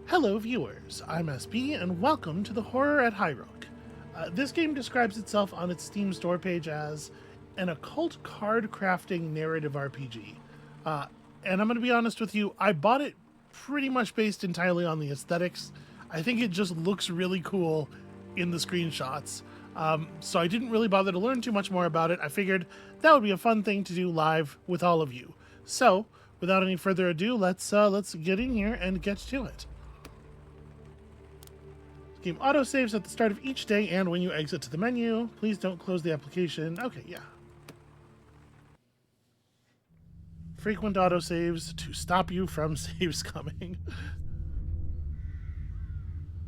Hello viewers, I'm SB and welcome to the Horror at Highrook. This game describes itself on its Steam store page as an occult card crafting narrative RPG. And I'm going to be honest with you, I bought it pretty much based entirely on the aesthetics. I think it just looks really cool in the screenshots. So I didn't really bother to learn too much more about it. I figured that would be a fun thing to do live with all of you. So, without any further ado, let's get in here and get to it. Game autosaves at the start of each day and when you exit to the menu. Please don't close the application. Okay, yeah. Frequent autosaves to stop you from saves coming.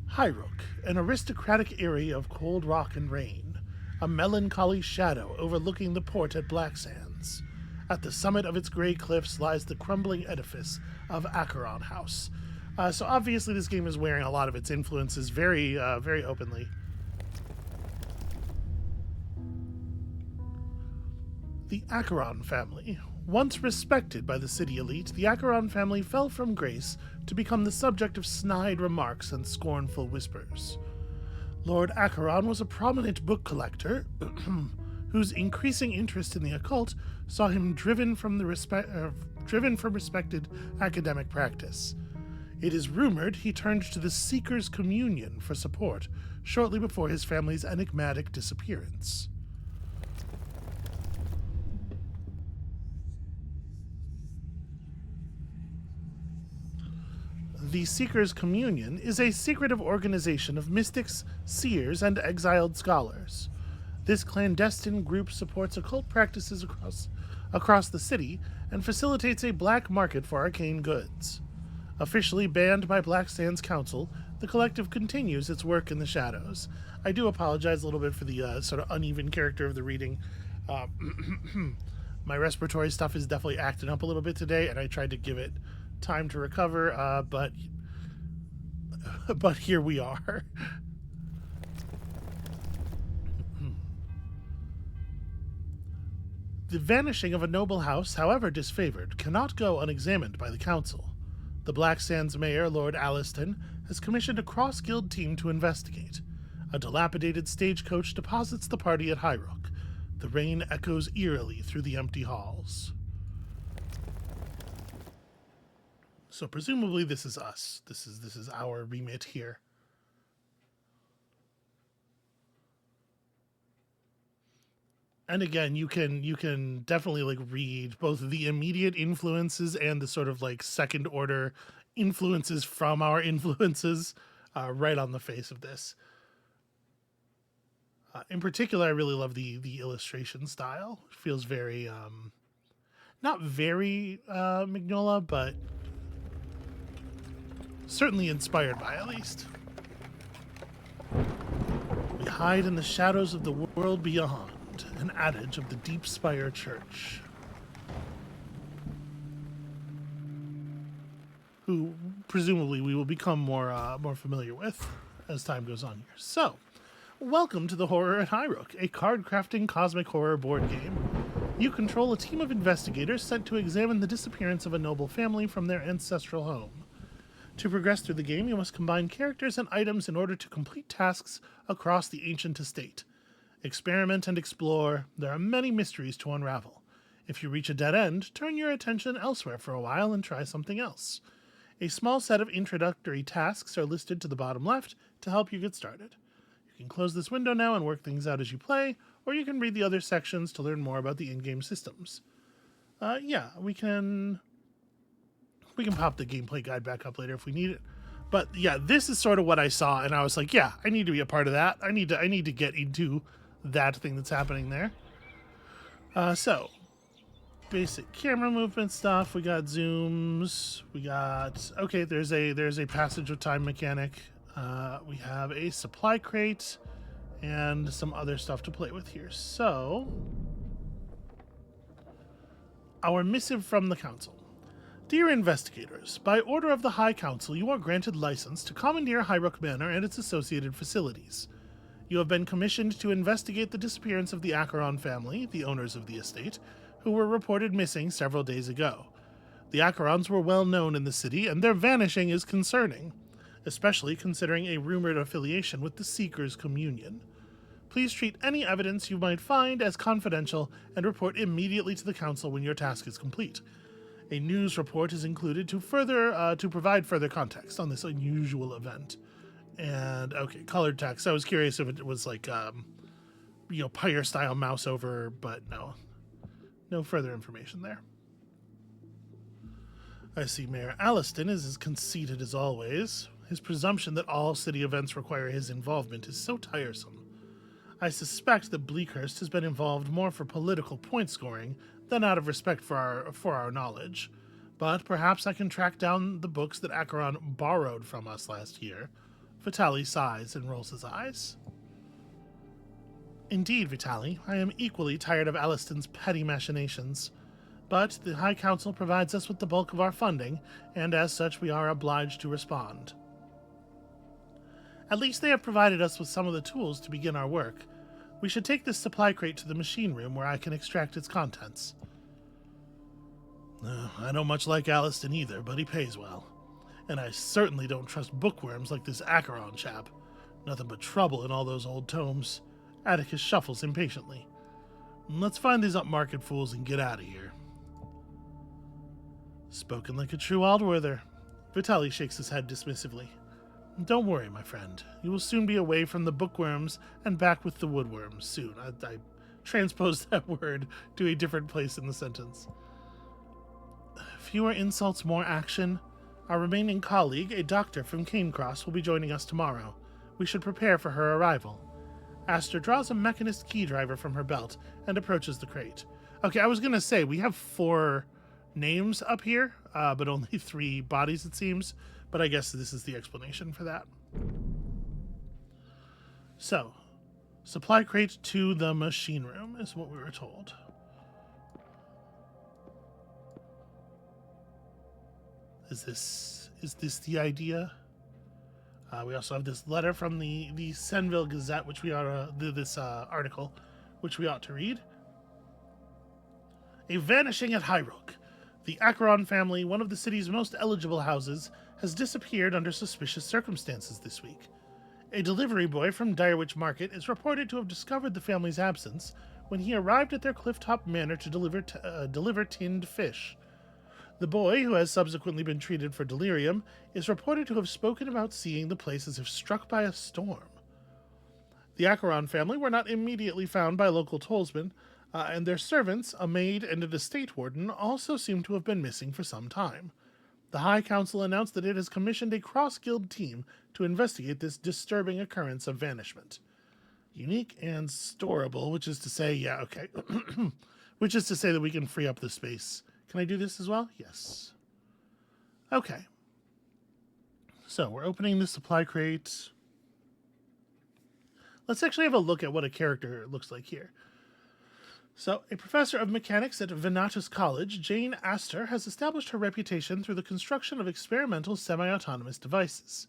Highrook, an aristocratic area of cold rock and rain. A melancholy shadow overlooking the port at Black Sands. At the summit of its gray cliffs lies the crumbling edifice of Acheron House. So obviously this game is wearing a lot of its influences very openly. The Acheron family. Once respected by the city elite, the Acheron family fell from grace to become the subject of snide remarks and scornful whispers. Lord Acheron was a prominent book collector whose increasing interest in the occult saw him driven from respected academic practice. It is rumored he turned to the Seeker's Communion for support shortly before his family's enigmatic disappearance. The Seeker's Communion is a secretive organization of mystics, seers, and exiled scholars. This clandestine group supports occult practices across the city and facilitates a black market for arcane goods. Officially banned by Black Sands Council, the collective continues its work in the shadows. I do apologize a little bit for the sort of uneven character of the reading. My respiratory stuff is definitely acting up a little bit today, and I tried to give it time to recover, but here we are. The vanishing of a noble house, however disfavored, cannot go unexamined by the council. The Black Sands mayor, Lord Alliston, has commissioned a cross-guild team to investigate. A dilapidated stagecoach deposits the party at Highrook. The rain echoes eerily through the empty halls. So presumably this is us. This is our remit here. And again, you can definitely like read both the immediate influences and the sort of like second order influences from our influences right on the face of this. In particular, I really love the illustration style. It feels very not very Mignola, but certainly inspired by, at least. We hide in the shadows of the world beyond. An adage of the Deep Spire Church, who presumably we will become more familiar with as time goes on here. So, welcome to the Horror at Highrook, a card-crafting cosmic horror board game. You control a team of investigators sent to examine the disappearance of a noble family from their ancestral home. To progress through the game, you must combine characters and items in order to complete tasks across the ancient estate. Experiment and explore. There are many mysteries to unravel. If you reach a dead end, turn your attention elsewhere for a while and try something else. A small set of introductory tasks are listed to the bottom left to help you get started. You can close this window now and work things out as you play, or you can read the other sections to learn more about the in-game systems. Yeah, we can pop the gameplay guide back up later if we need it. But yeah, this is sort of what I saw, and I was like, yeah, I need to be a part of that. I need to get into that thing that's happening there. So basic camera movement stuff. We got zooms. We got okay. There's a passage of time mechanic. We have a supply crate and some other stuff to play with here. So our missive from the council. Dear investigators, by order of the High Council, you are granted license to commandeer Highrook Manor and its associated facilities. You have been commissioned to investigate the disappearance of the Acheron family, the owners of the estate, who were reported missing several days ago. The Acherons were well known in the city, and their vanishing is concerning. especially considering a rumored affiliation with the Seekers Communion. Please treat any evidence you might find as confidential and report immediately to the Council when your task is complete. A news report is included to provide further context on this unusual event. And, okay, colored text. I was curious if it was like, Pyre-style mouse over, but no. No further information there. I see Mayor Alliston is as conceited as always. His presumption that all city events require his involvement is so tiresome. I suspect that Bleakhurst has been involved more for political point scoring than out of respect for our knowledge. But perhaps I can track down the books that Acheron borrowed from us last year. Vitali sighs and rolls his eyes. Indeed, Vitali, I am equally tired of Alliston's petty machinations. But the High Council provides us with the bulk of our funding, and as such we are obliged to respond. At least they have provided us with some of the tools to begin our work. We should take this supply crate to the machine room where I can extract its contents. I don't much like Alliston either, but he pays well. And I certainly don't trust bookworms like this Acheron chap. Nothing but trouble in all those old tomes. Atticus shuffles impatiently. Let's find these upmarket fools and get out of here. Spoken like a true Aldworther. Vitali shakes his head dismissively. Don't worry, my friend. You will soon be away from the bookworms and back with the woodworms soon. I transposed that word to a different place in the sentence. Fewer insults, more action. Our remaining colleague, a doctor from Canecross, will be joining us tomorrow. We should prepare for her arrival. Aster draws a mechanist key driver from her belt and approaches the crate. Okay, I was going to say, we have 4 names up here, but only 3 bodies, it seems. But I guess this is the explanation for that. So, supply crate to the machine room is what we were told. Is this the idea? We also have this letter from the Senville Gazette, which we ought to, this article, which we ought to read. A vanishing at Highrook. The Acheron family, one of the city's most eligible houses, has disappeared under suspicious circumstances this week. A delivery boy from Direwich Market is reported to have discovered the family's absence when he arrived at their clifftop manor to deliver tinned fish. The boy, who has subsequently been treated for delirium, is reported to have spoken about seeing the place as if struck by a storm. The Acheron family were not immediately found by local tollsmen, and their servants, a maid and an estate warden, also seem to have been missing for some time. The High Council announced that it has commissioned a cross-guild team to investigate this disturbing occurrence of vanishment. Unique and storable, which is to say, yeah, okay. Which is to say that we can free up the space. Can I do this as well? Yes. Okay. So, we're opening the supply crate. Let's actually have a look at what a character looks like here. So, a professor of mechanics at Venatus College, Jane Astor has established her reputation through the construction of experimental semi-autonomous devices.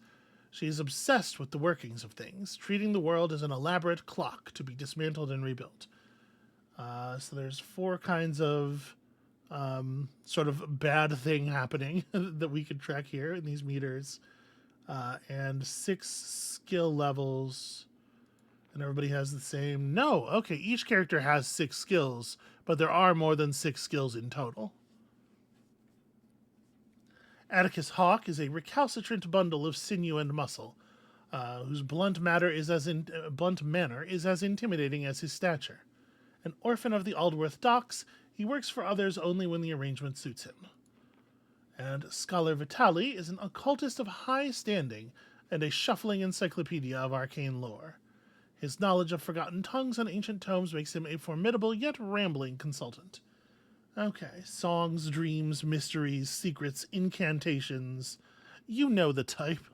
She is obsessed with the workings of things, treating the world as an elaborate clock to be dismantled and rebuilt. So there's 4 kinds of sort of bad thing happening that we can track here in these meters, and 6 skill levels. And everybody has the same... No, okay, each character has 6 skills, but there are more than 6 skills in total. Atticus Hawk is a recalcitrant bundle of sinew and muscle, whose blunt manner is as intimidating as his stature. An orphan of the Aldworth docks, he works for others only when the arrangement suits him. And Scholar Vitali is an occultist of high standing and a shuffling encyclopedia of arcane lore. His knowledge of forgotten tongues and ancient tomes makes him a formidable yet rambling consultant. Okay, songs, dreams, mysteries, secrets, incantations. You know the type.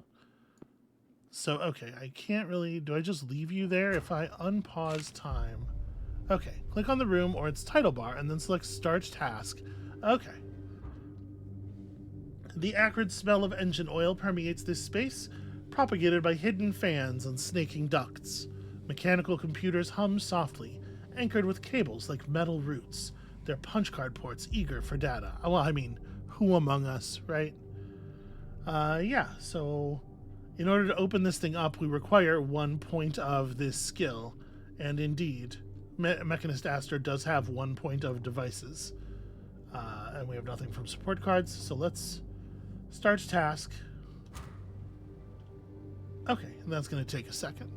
So, okay, I can't really... Do I just leave you there if I unpause time? Okay, click on the room or its title bar and then select Start Task. Okay. The acrid smell of engine oil permeates this space, propagated by hidden fans and snaking ducts. Mechanical computers hum softly, anchored with cables like metal roots, their punch-card ports eager for data. Well, I mean, who among us, right? Yeah, so In order to open this thing up, we require 1 point of this skill. And indeed, Mechanist Aster does have 1 point of devices. And we have nothing from support cards, so let's start task. Okay, and that's going to take a second.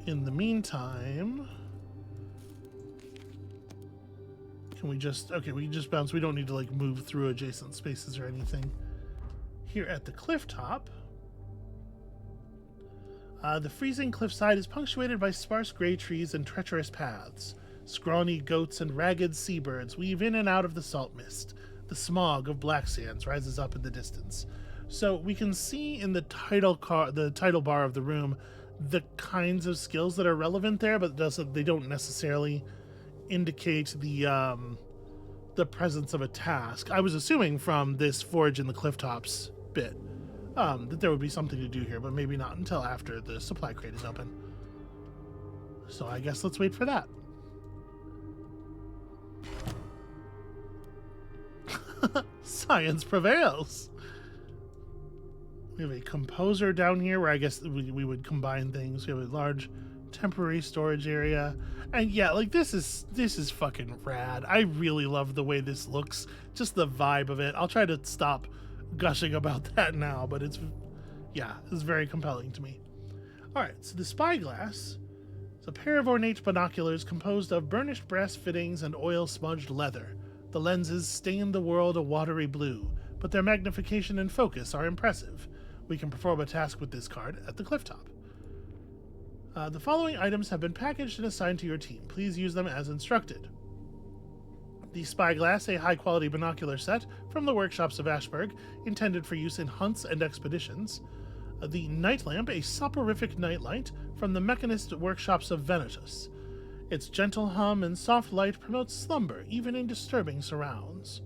In the meantime, can we just... Okay, we can just bounce. We don't need to, like, move through adjacent spaces or anything. Here at the cliff top, the freezing cliffside is punctuated by sparse gray trees and treacherous paths. Scrawny goats and ragged seabirds weave in and out of the salt mist. The smog of black sands rises up in the distance. So we can see in the title bar of the room the kinds of skills that are relevant there, but they don't necessarily indicate the presence of a task. I was assuming from this forge in the cliff tops bit that there would be something to do here, but maybe not until after the supply crate is open. So I guess let's wait for that. Science prevails. We have a composer down here where I guess we would combine things. We have a large temporary storage area. And yeah, like this is fucking rad. I really love the way this looks. Just the vibe of it. I'll try to stop gushing about that now, but it's very compelling to me. Alright, so the spyglass is a pair of ornate binoculars composed of burnished brass fittings and oil-smudged leather. The lenses stain the world a watery blue, but their magnification and focus are impressive. We can perform a task with this card at the cliff top. The following items have been packaged and assigned to your team. Please use them as instructed. The Spyglass, a high-quality binocular set from the workshops of Ashburg, intended for use in hunts and expeditions. The Night Lamp, a soporific nightlight from the Mechanist workshops of Venetus. Its gentle hum and soft light promotes slumber, even in disturbing surrounds.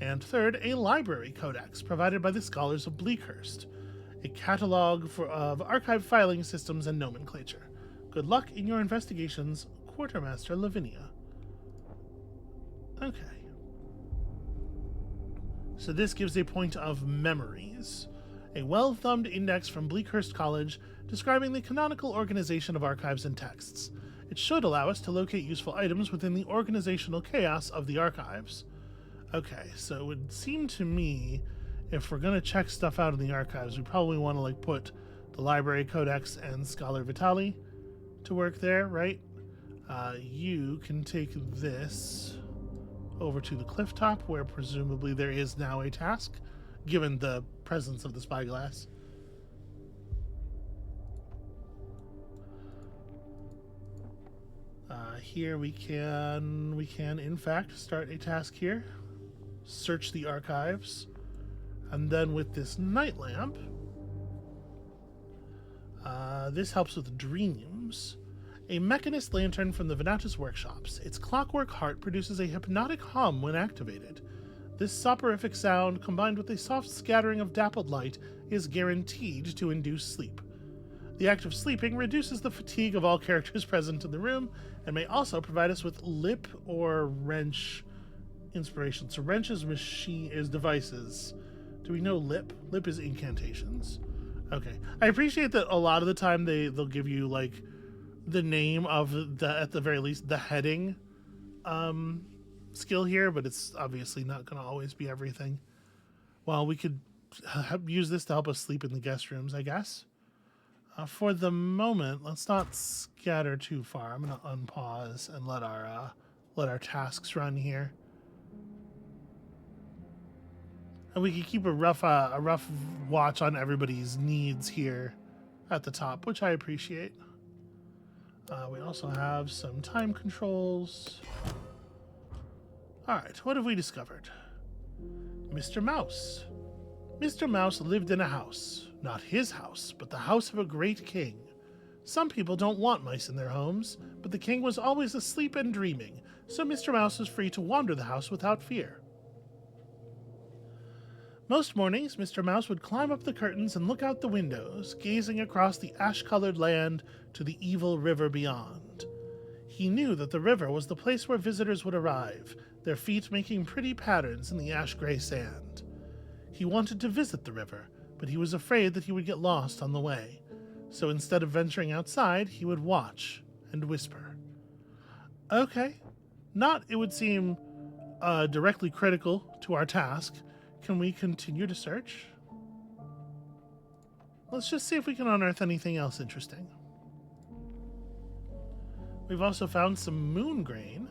And third, a library codex provided by the Scholars of Bleakhurst, a catalog of archive filing systems and nomenclature. Good luck in your investigations, Quartermaster Lavinia. Okay. So this gives a point of memories. A well-thumbed index from Bleakhurst College describing the canonical organization of archives and texts. It should allow us to locate useful items within the organizational chaos of the archives. Okay, so it would seem to me if we're going to check stuff out in the archives, we probably want to like put the library codex and Scholar Vitali to work there, right? You can take this over to the cliff top where presumably there is now a task, given the presence of the spyglass. Here we can in fact start a task here. Search the archives. And then with this night lamp, this helps with dreams. A Mechanist lantern from the Venatus workshops. Its clockwork heart produces a hypnotic hum when activated. This soporific sound, combined with a soft scattering of dappled light, is guaranteed to induce sleep. The act of sleeping reduces the fatigue of all characters present in the room, and may also provide us with lip or wrench inspiration. So wrench is devices. Do we know lip? Lip is incantations. Okay. I appreciate that a lot of the time they'll give you like the name of at the very least, the heading skill here, but it's obviously not going to always be everything. Well, we could use this to help us sleep in the guest rooms, I guess. For the moment, let's not scatter too far. I'm going to unpause and let our tasks run here. And we can keep a rough watch on everybody's needs here at the top, which I appreciate. We also have some time controls. Alright, what have we discovered? Mr. Mouse. Mr. Mouse lived in a house. Not his house, but the house of a great king. Some people don't want mice in their homes, but the king was always asleep and dreaming, so Mr. Mouse was free to wander the house without fear. Most mornings, Mr. Mouse would climb up the curtains and look out the windows, gazing across the ash-colored land to the evil river beyond. He knew that the river was the place where visitors would arrive, their feet making pretty patterns in the ash-gray sand. He wanted to visit the river, but he was afraid that he would get lost on the way. So instead of venturing outside, he would watch and whisper. Okay. Not, it would seem, directly critical to our task. Can we continue to search? Let's just see if we can unearth anything else interesting. We've also found some moon grain,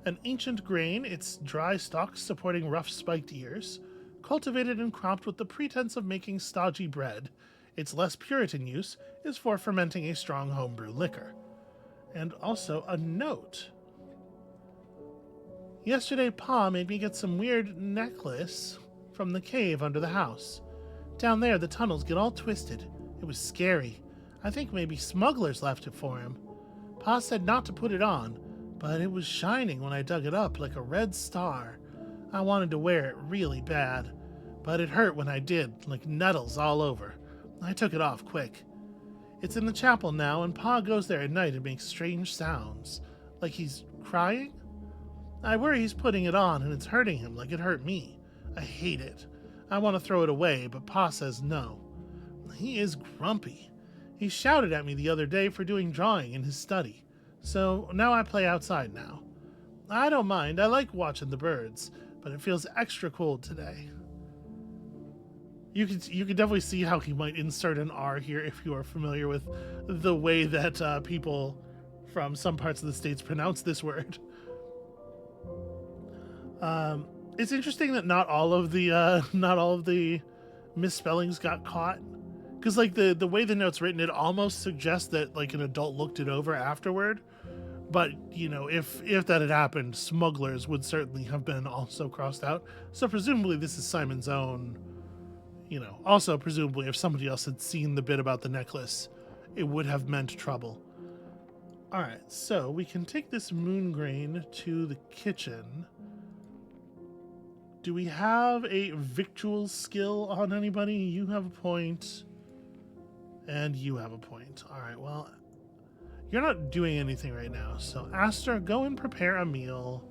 an ancient grain, its dry stalks supporting rough spiked ears, cultivated and cropped with the pretense of making stodgy bread. Its less Puritan use is for fermenting a strong homebrew liquor. And also a note. Yesterday, Pa made me get some weird necklace from the cave under the house. Down there, the tunnels get all twisted. It was scary. I think maybe smugglers left it for him. Pa said not to put it on, but it was shining when I dug it up like a red star. I wanted to wear it really bad, but it hurt when I did, like nettles all over. I took it off quick. It's in the chapel now, and Pa goes there at night and makes strange sounds. Like he's crying? I worry he's putting it on and it's hurting him like it hurt me. I hate it. I want to throw it away, but Pa says no. He is grumpy. He shouted at me the other day for doing drawing in his study. So now I play outside now. I don't mind. I like watching the birds, but it feels extra cold today. You could definitely see how he might insert an R here if you are familiar with the way that people from some parts of the States pronounce this word. It's interesting that not all of the misspellings got caught, because like the way the note's written, it almost suggests that like an adult looked it over afterward. But you know, if that had happened, smugglers would certainly have been also crossed out. So presumably this is Simon's own. You know, also presumably if somebody else had seen the bit about the necklace, it would have meant trouble. All right, so we can take this moon grain to the kitchen. Do we have a victual skill on anybody? You have a point. And you have a point. All right, well, you're not doing anything right now. So, Aster, go and prepare a meal.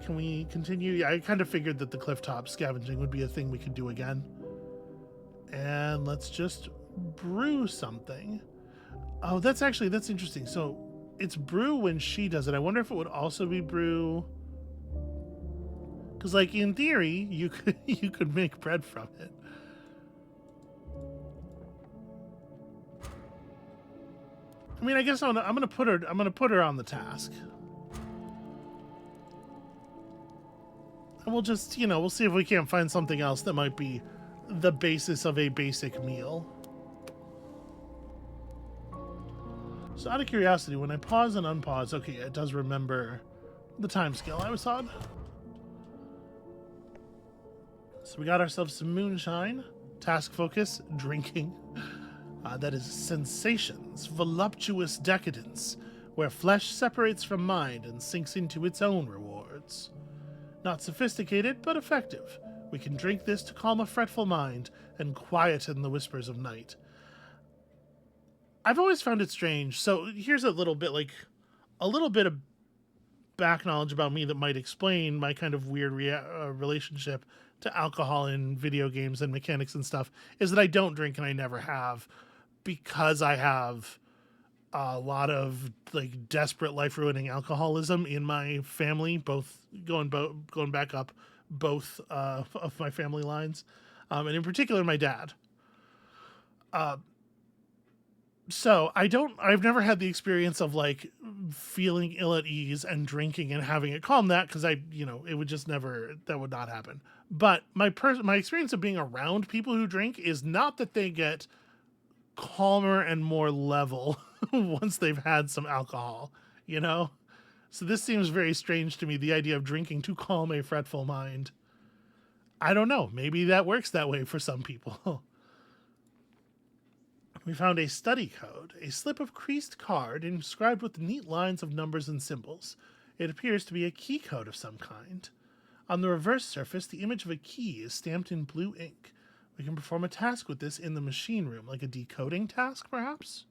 Can we continue? Yeah, I kind of figured that the clifftop scavenging would be a thing we could do again. And let's just brew something. Oh, that's interesting. So, it's brew when she does it. I wonder if it would also be brew... Because, like, in theory, you could make bread from it. I mean, I guess I'm gonna put her on the task. And we'll just, you know, we'll see if we can't find something else that might be the basis of a basic meal. So, out of curiosity, when I pause and unpause, okay, it does remember the time scale I was on. So we got ourselves some moonshine, task focus, drinking. That is sensations, voluptuous decadence, where flesh separates from mind and sinks into its own rewards. Not sophisticated, but effective. We can drink this to calm a fretful mind and quieten the whispers of night. I've always found it strange. So here's a little bit of back knowledge about me that might explain my kind of weird relationship to alcohol in video games and mechanics and stuff, is that I don't drink and I never have, because I have a lot of like desperate life-ruining alcoholism in my family, both going back up both of my family lines, and in particular my dad. So I've never had the experience of like feeling ill at ease and drinking and having it calm that, because it would just never, that would not happen. But my experience of being around people who drink is not that they get calmer and more level once they've had some alcohol, you know? So this seems very strange to me, the idea of drinking to calm a fretful mind. I don't know. Maybe that works that way for some people. We found a study code, a slip of creased card inscribed with neat lines of numbers and symbols. It appears to be a key code of some kind. On the reverse surface, the image of a key is stamped in blue ink. We can perform a task with this in the machine room, like a decoding task, perhaps?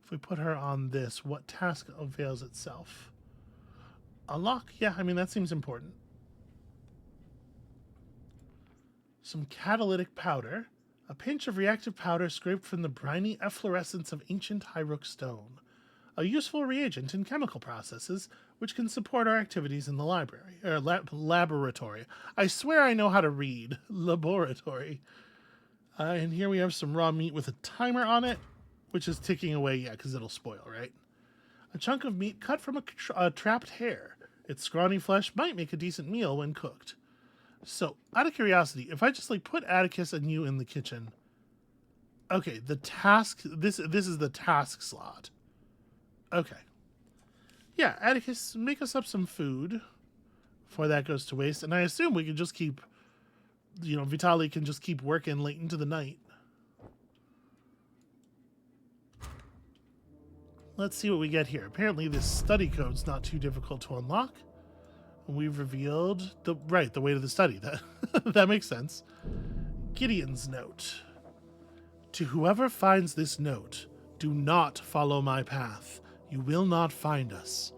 If we put her on this, what task avails itself? Unlock? Yeah, I mean, that seems important. Some catalytic powder. A pinch of reactive powder scraped from the briny efflorescence of ancient Highrook stone. A useful reagent in chemical processes, which can support our activities in the library, or laboratory. I swear I know how to read. Laboratory. And here we have some raw meat with a timer on it, which is ticking away, yeah, because it'll spoil, right? A chunk of meat cut from a trapped hare. Its scrawny flesh might make a decent meal when cooked. So, out of curiosity, if I just put Atticus and you in the kitchen, okay, the task. This is the task slot. Okay, yeah, Atticus, make us up some food before that goes to waste, and I assume we can just keep. Vitaly can just keep working late into the night. Let's see what we get here. Apparently, this study code's not too difficult to unlock. We've revealed the way to the study. That makes sense. Gideon's note. To whoever finds this note, do not follow my path. You will not find us.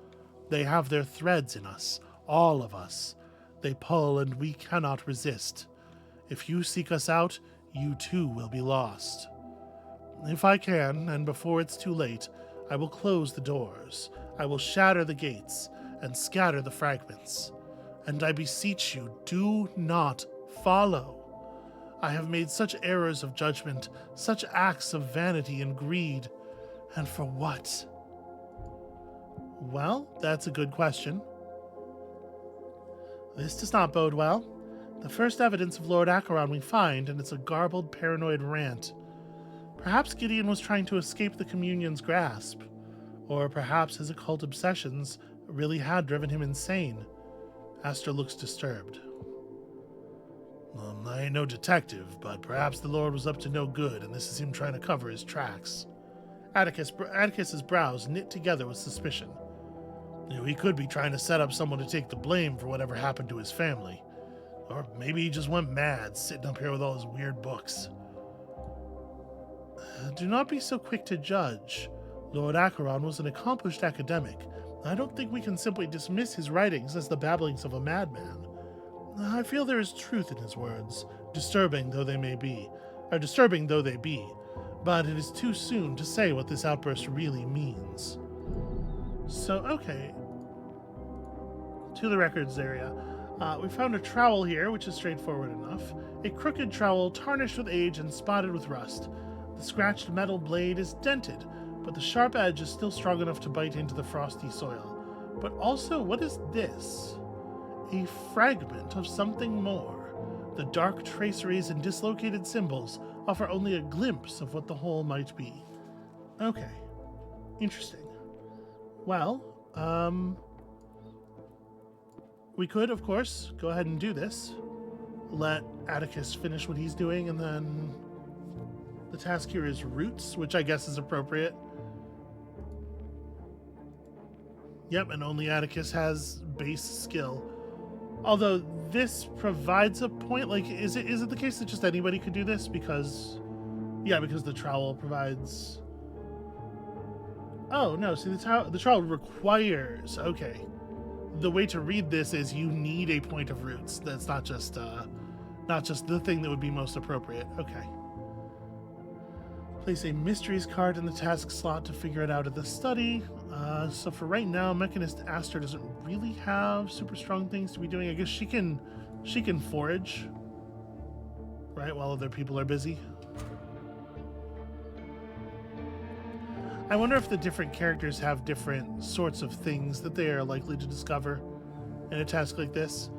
They have their threads in us, all of us. They pull and we cannot resist. If you seek us out, you too will be lost. If I can, and before it's too late, I will close the doors. I will shatter the gates and scatter the fragments. And I beseech you, do not follow. I have made such errors of judgment, such acts of vanity and greed. And for what? Well, that's a good question. This does not bode well. The first evidence of Lord Acheron we find, and it's a garbled, paranoid rant. Perhaps Gideon was trying to escape the Communion's grasp. Or perhaps his occult obsessions really had driven him insane. Astor looks disturbed. I ain't no detective, but perhaps the Lord was up to no good, and this is him trying to cover his tracks. Atticus's brows knit together with suspicion. He could be trying to set up someone to take the blame for whatever happened to his family. Or maybe he just went mad, sitting up here with all his weird books. Do not be so quick to judge. Lord Acheron was an accomplished academic. I don't think we can simply dismiss his writings as the babblings of a madman. I feel there is truth in his words, disturbing though they be, but it is too soon to say what this outburst really means. So, okay. To the records area. We found a trowel here, which is straightforward enough. A crooked trowel, tarnished with age and spotted with rust. The scratched metal blade is dented, but the sharp edge is still strong enough to bite into the frosty soil. But also, what is this? A fragment of something more. The dark traceries and dislocated symbols offer only a glimpse of what the whole might be. Okay. Interesting. Well, we could, of course, go ahead and do this. Let Atticus finish what he's doing, and then the task here is roots, which I guess is appropriate. Yep, and only Atticus has base skill. Although this provides a point, is it the case that just anybody could do this? Because the trowel provides... Oh, no, see, the trowel requires... Okay. The way to read this is you need a point of roots. That's not just the thing that would be most appropriate. Okay. Place a mysteries card in the task slot to figure it out at the study. So for right now, Mechanist Astor doesn't really have super strong things to be doing. I guess she can forage, right, while other people are busy. I wonder if the different characters have different sorts of things that they are likely to discover in a task like this.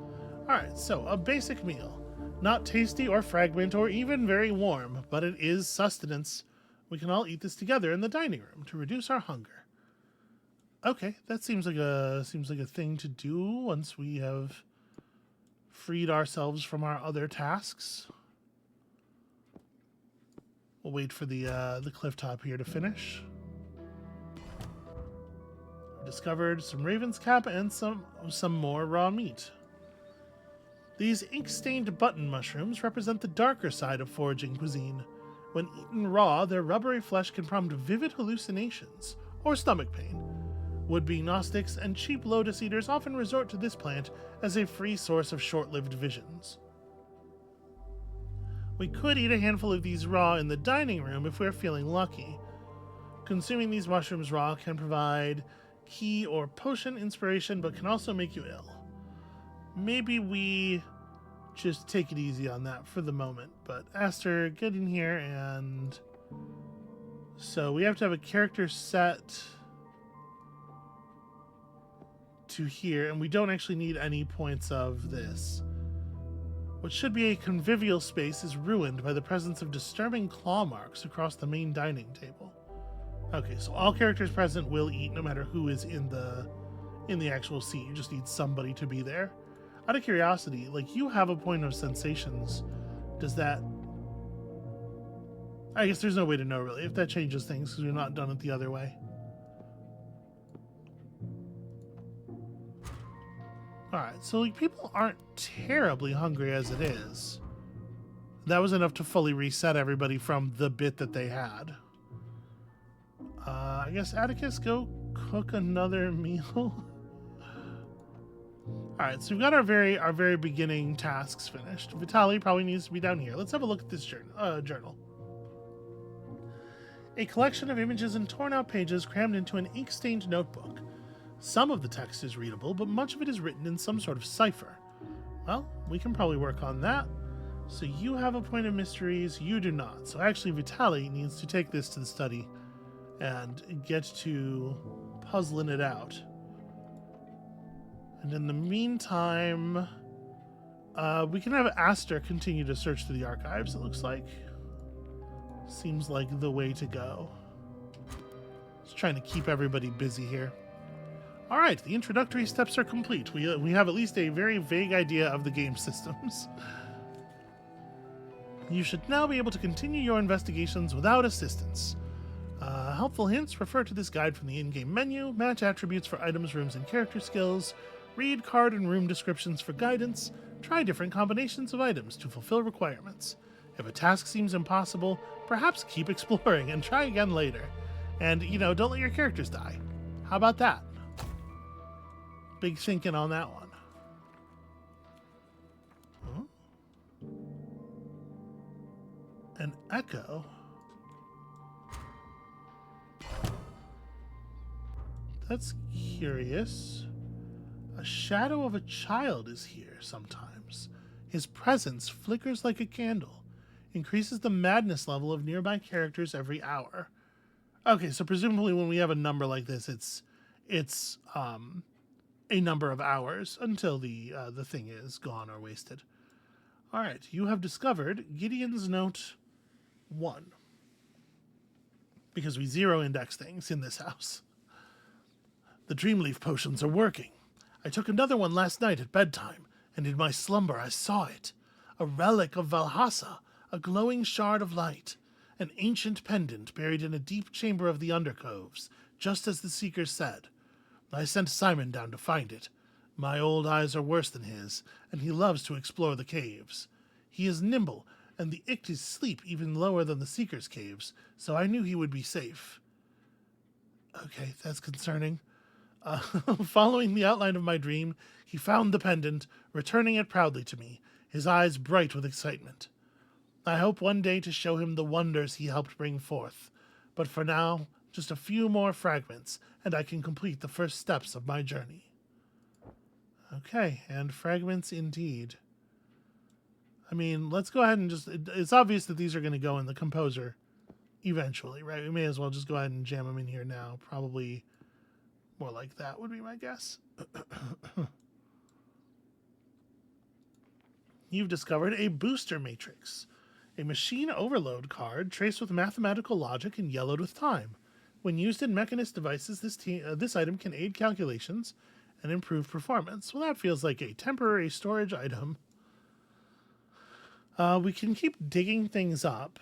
Alright, so a basic meal. Not tasty or fragrant or even very warm, but it is sustenance. We can all eat this together in the dining room to reduce our hunger. Okay, that seems like a thing to do once we have freed ourselves from our other tasks. We'll wait for the cliff top here to finish. Discovered some raven's cap and some more raw meat. These ink-stained button mushrooms represent the darker side of foraging cuisine. When eaten raw, their rubbery flesh can prompt vivid hallucinations or stomach pain. Would-be Gnostics and cheap lotus eaters often resort to this plant as a free source of short-lived visions. We could eat a handful of these raw in the dining room if we're feeling lucky. Consuming these mushrooms raw can provide key or potion inspiration, but can also make you ill. Maybe we just take it easy on that for the moment. But Aster, get in here, and so we have to have a character set to here, and we don't actually need any points of this. What should be a convivial space is ruined by the presence of disturbing claw marks across the main dining table. Okay, so all characters present will eat no matter who is in the actual seat. You just need somebody to be there. Out of curiosity, like, you have a point of sensations. Does that... I guess there's no way to know, really, if that changes things, because we're not done it the other way. Alright, so like, people aren't terribly hungry as it is. That was enough to fully reset everybody from the bit that they had. I guess Atticus, go cook another meal. Alright, so we've got our very beginning tasks finished. Vitaly probably needs to be down here. Let's have a look at this journal. A collection of images and torn out pages crammed into an ink-stained notebook. Some of the text is readable, but much of it is written in some sort of cipher. Well, we can probably work on that. So you have a point of mysteries, you do not. So actually Vitaly needs to take this to the study and get to puzzling it out. And in the meantime, we can have Aster continue to search through the archives, it looks like. Seems like the way to go. Just trying to keep everybody busy here. Alright, the introductory steps are complete. We have at least a very vague idea of the game systems. You should now be able to continue your investigations without assistance. Helpful hints: refer to this guide from the in-game menu, match attributes for items, rooms, and character skills, read card and room descriptions for guidance, try different combinations of items to fulfill requirements. If a task seems impossible, perhaps keep exploring and try again later. And, you know, don't let your characters die. How about that? Big thinking on that one. Huh? An echo? That's curious. A shadow of a child is here sometimes. His presence flickers like a candle, increases the madness level of nearby characters every hour. Okay, so presumably when we have a number like this, it's a number of hours until the thing is gone or wasted. All right, you have discovered Gideon's Note 1. Because we zero index things in this house. The Dreamleaf potions are working. I took another one last night at bedtime, and in my slumber I saw it. A relic of Valhassa, a glowing shard of light. An ancient pendant buried in a deep chamber of the Undercoves, just as the Seeker said. I sent Simon down to find it. My old eyes are worse than his, and he loves to explore the caves. He is nimble, and the Ictis sleep even lower than the Seeker's caves, so I knew he would be safe. Okay, that's concerning. Following the outline of my dream, he found the pendant, returning it proudly to me, his eyes bright with excitement. I hope one day to show him the wonders he helped bring forth, but for now, just a few more fragments, and I can complete the first steps of my journey. Okay, and fragments indeed. I mean, let's go ahead and just... It's obvious that these are going to go in the composer eventually, right? We may as well just go ahead and jam them in here now. Probably more like that would be my guess. You've discovered a booster matrix. A machine overload card traced with mathematical logic and yellowed with time. When used in Mechanist devices, this item can aid calculations and improve performance. Well, that feels like a temporary storage item. We can keep digging things up.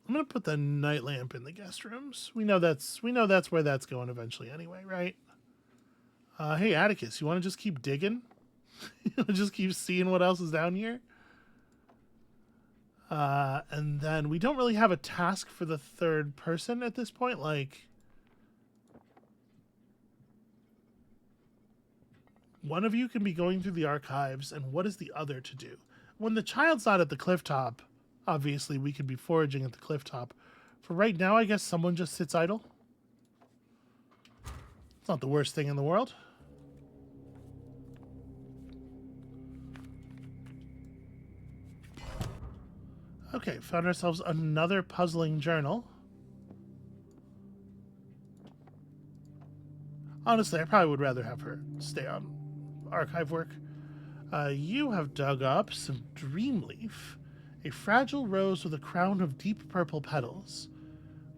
I'm gonna put the night lamp in the guest rooms. We know that's where that's going eventually anyway, right? Hey Atticus, you want to just keep digging? Just keep seeing what else is down here? And then we don't really have a task for the third person at this point. Like, one of you can be going through the archives, and what is the other to do? When the child's not at the cliff top, Obviously, we could be foraging at the cliff top. For right now, I guess someone just sits idle. It's not the worst thing in the world. Okay, found ourselves another puzzling journal. Honestly, I probably would rather have her stay on archive work. You have dug up some dreamleaf, a fragile rose with a crown of deep purple petals.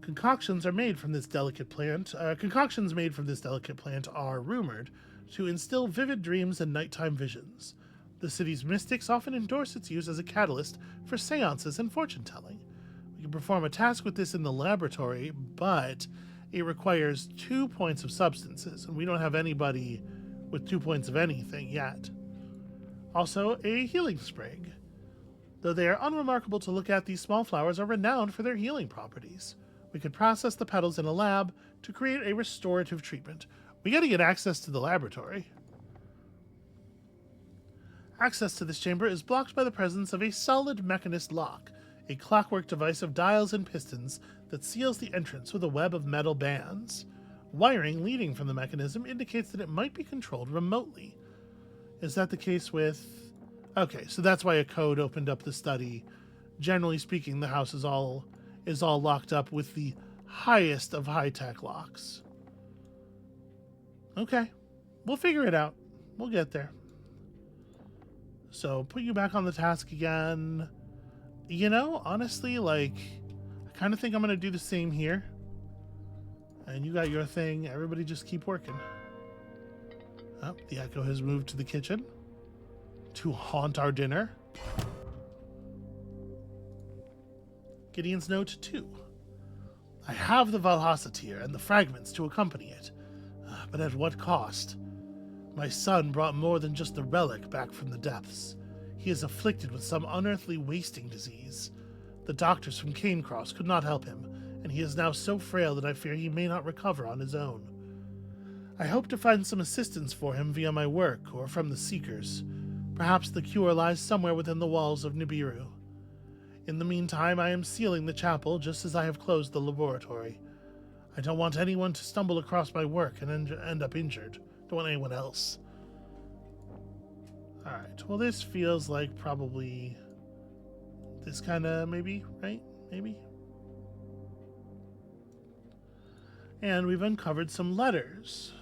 Concoctions made from this delicate plant are rumored to instill vivid dreams and nighttime visions. The city's mystics often endorse its use as a catalyst for seances and fortune-telling. We can perform a task with this in the laboratory, but it requires 2 points of substances, and we don't have anybody with 2 points of anything yet. Also, a healing sprig. Though they are unremarkable to look at, these small flowers are renowned for their healing properties. We could process the petals in a lab to create a restorative treatment. We gotta get access to the laboratory. Access to this chamber is blocked by the presence of a solid mechanist lock, a clockwork device of dials and pistons that seals the entrance with a web of metal bands. Wiring leading from the mechanism indicates that it might be controlled remotely. Is that the case with... Okay, so that's why a code opened up the study. Generally speaking, the house is all locked up with the highest of high-tech locks. Okay, we'll figure it out. We'll get there. So, put you back on the task again. You know, honestly, like, I kind of think I'm going to do the same here. And you got your thing. Everybody just keep working. Oh, the echo has moved to the kitchen to haunt our dinner. Gideon's note 2. I have the Valhassatir and the fragments to accompany it, but at what cost? My son brought more than just the relic back from the depths. He is afflicted with some unearthly wasting disease. The doctors from Canecross could not help him, and he is now so frail that I fear he may not recover on his own. I hope to find some assistance for him via my work or from the Seekers. Perhaps the cure lies somewhere within the walls of Nibiru. In the meantime, I am sealing the chapel just as I have closed the laboratory. I don't want anyone to stumble across my work and end up injured. Don't want anyone else. Alright, well this feels like probably this kind of maybe, right? Maybe? And we've uncovered some letters.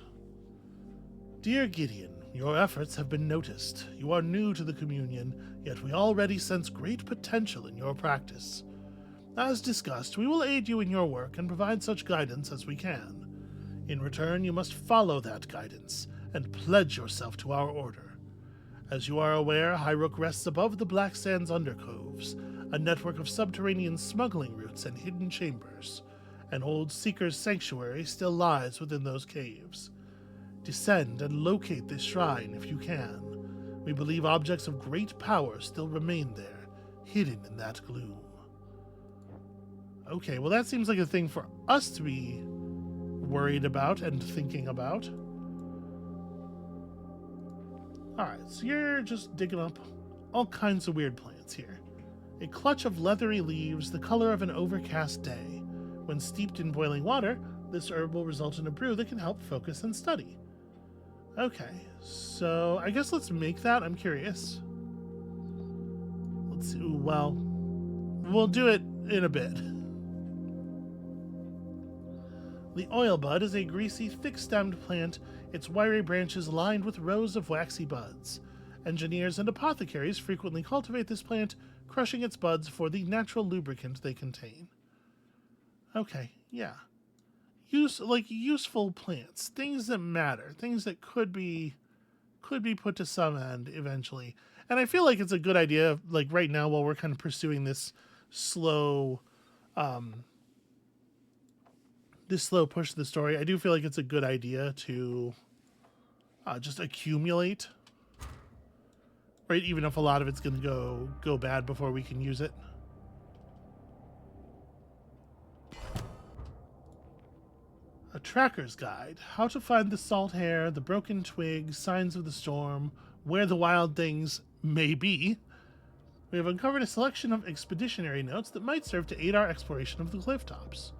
Dear Gideon, your efforts have been noticed. You are new to the Communion, yet we already sense great potential in your practice. As discussed, we will aid you in your work and provide such guidance as we can. In return, you must follow that guidance and pledge yourself to our order. As you are aware, Highrook rests above the Black Sands undercoves, a network of subterranean smuggling routes and hidden chambers. An old Seeker's sanctuary still lies within those caves. Descend and locate this shrine if you can. We believe objects of great power still remain there, hidden in that gloom. Okay, well that seems like a thing for us to be worried about and thinking about. Alright, so you're just digging up all kinds of weird plants here. A clutch of leathery leaves, the color of an overcast day. When steeped in boiling water, this herb will result in a brew that can help focus and study. Okay, so I guess let's make that. I'm curious. Let's see. Ooh, well, we'll do it in a bit. The oil bud is a greasy, thick-stemmed plant, its wiry branches lined with rows of waxy buds. Engineers and apothecaries frequently cultivate this plant, crushing its buds for the natural lubricant they contain. Okay, yeah. Useful plants, things that matter, things that could be put to some end eventually. And I feel like it's a good idea, like right now while we're kind of pursuing this slow push of the story, I do feel like it's a good idea to just accumulate, right? Even if a lot of it's going to go bad before we can use it. A tracker's guide. How to find the salt hair, the broken twigs, signs of the storm, where the wild things may be. We have uncovered a selection of expeditionary notes that might serve to aid our exploration of the cliff tops.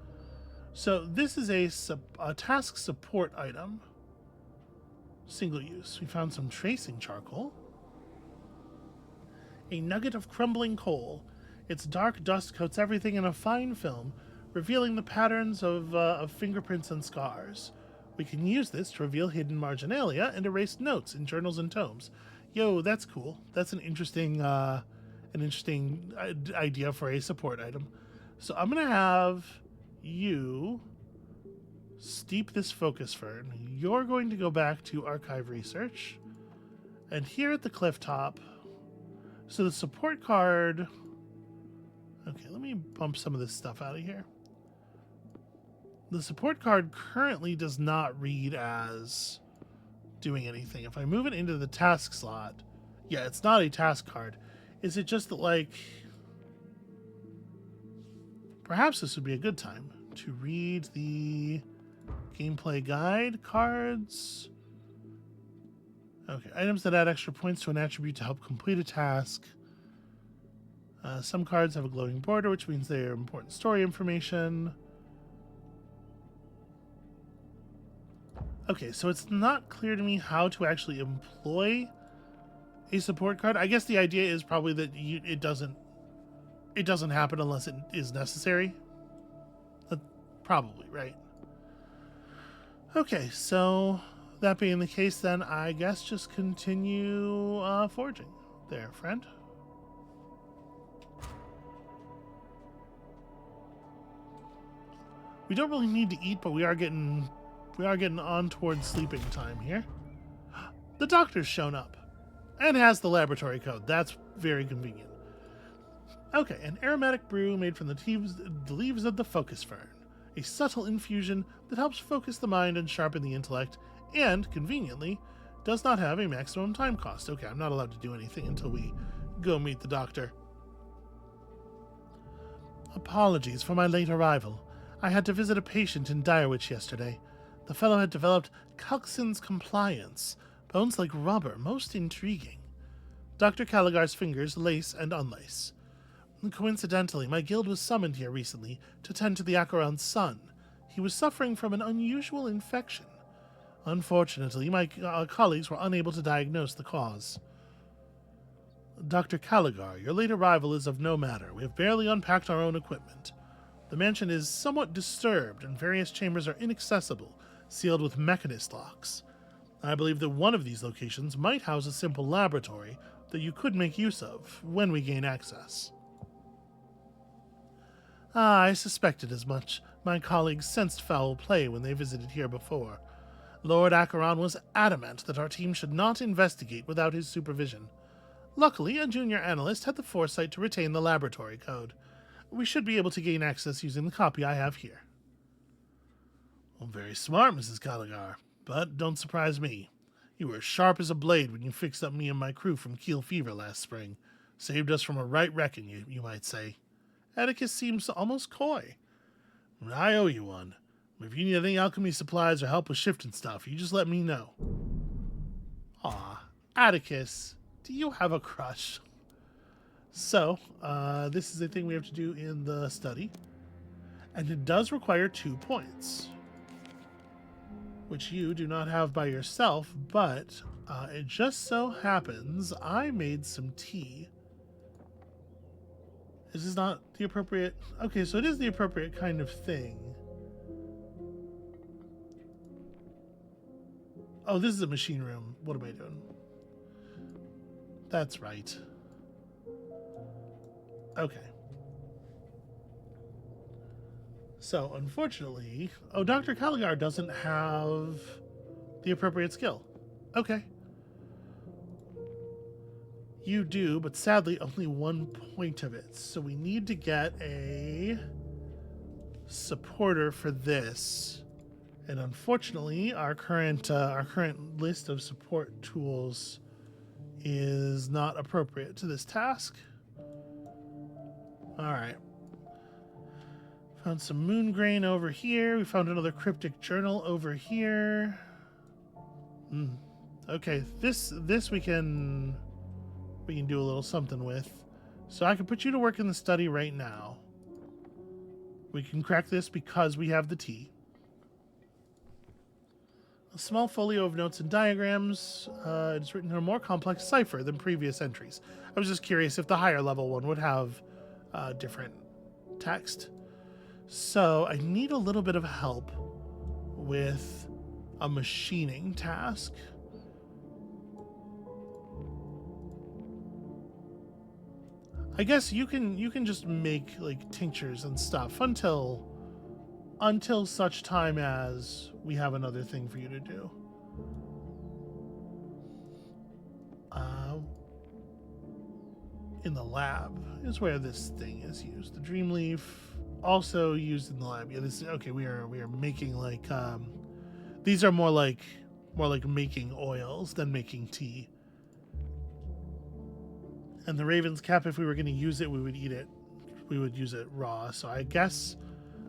So this is a task support item. Single use. We found some tracing charcoal. A nugget of crumbling coal. Its dark dust coats everything in a fine film, revealing the patterns of fingerprints and scars. We can use this to reveal hidden marginalia and erase notes in journals and tomes. Yo, that's cool. That's an interesting idea for a support item. So I'm gonna have you steep this focus fern. You're going to go back to archive research, and here at the cliff top. So the support card. Okay, let me bump some of this stuff out of here. The support card currently does not read as doing anything. If I move it into the task slot, yeah, it's not a task card. Is it just that, like, perhaps this would be a good time to read the gameplay guide cards? Okay, items that add extra points to an attribute to help complete a task. Some cards have a glowing border, which means they are important story information. Okay, so it's not clear to me how to actually employ a support card. I guess the idea is probably that it doesn't happen unless it is necessary. Probably, right? Okay, so that being the case, then I guess just continue forging there, friend. We don't really need to eat, but we are getting on towards sleeping time here. The doctor's shown up and has the laboratory code. That's very convenient. Okay, an aromatic brew made from the leaves of the focus fern. A subtle infusion that helps focus the mind and sharpen the intellect, and, conveniently, does not have a maximum time cost. Okay, I'm not allowed to do anything until we go meet the doctor. Apologies for my late arrival. I had to visit a patient in Direwich yesterday. The fellow had developed Calxin's compliance, bones like rubber, most intriguing. Dr. Caligar's fingers lace and unlace. Coincidentally, my guild was summoned here recently to tend to the Acheron's son. He was suffering from an unusual infection. Unfortunately, my colleagues were unable to diagnose the cause. Dr. Caligar, your late arrival is of no matter. We have barely unpacked our own equipment. The mansion is somewhat disturbed, and various chambers are inaccessible, sealed with mechanist locks. I believe that one of these locations might house a simple laboratory that you could make use of when we gain access. I suspected as much. My colleagues sensed foul play when they visited here before. Lord Acheron was adamant that our team should not investigate without his supervision. Luckily, a junior analyst had the foresight to retain the laboratory code. We should be able to gain access using the copy I have here. Well, very smart, Mrs. Caligar, but don't surprise me. You were sharp as a blade when you fixed up me and my crew from Keel Fever last spring. Saved us from a right wrecking, you might say. Atticus seems almost coy. I owe you one. If you need any alchemy supplies or help with shifting stuff, you just let me know. Aw, Atticus, do you have a crush? So, this is a thing we have to do in the study. And it does require 2 points, which you do not have by yourself, but it just so happens I made some tea. Is this not the appropriate... Okay, so it is the appropriate kind of thing. Oh, this is a machine room. What am I doing? That's right. Okay. So, unfortunately... Oh, Dr. Caligar doesn't have the appropriate skill. Okay. You do, but sadly only 1 point of it. So we need to get a supporter for this. And unfortunately, our current list of support tools is not appropriate to this task. All right. Found some moon grain over here. We found another cryptic journal over here. Okay, this we can do a little something with. So I can put you to work in the study right now. We can crack this because we have the tea. A small folio of notes and diagrams. It's written in a more complex cipher than previous entries. I was just curious if the higher level one would have different text. So I need a little bit of help with a machining task. I guess you can just make like tinctures and stuff until such time as we have another thing for you to do. In the lab is where this thing is used. The dream leaf also used in the lab. Yeah, this okay. We are making like these are more like making oils than making tea. And the raven's cap, if we were going to use it, we would eat it. We would use it raw. So I guess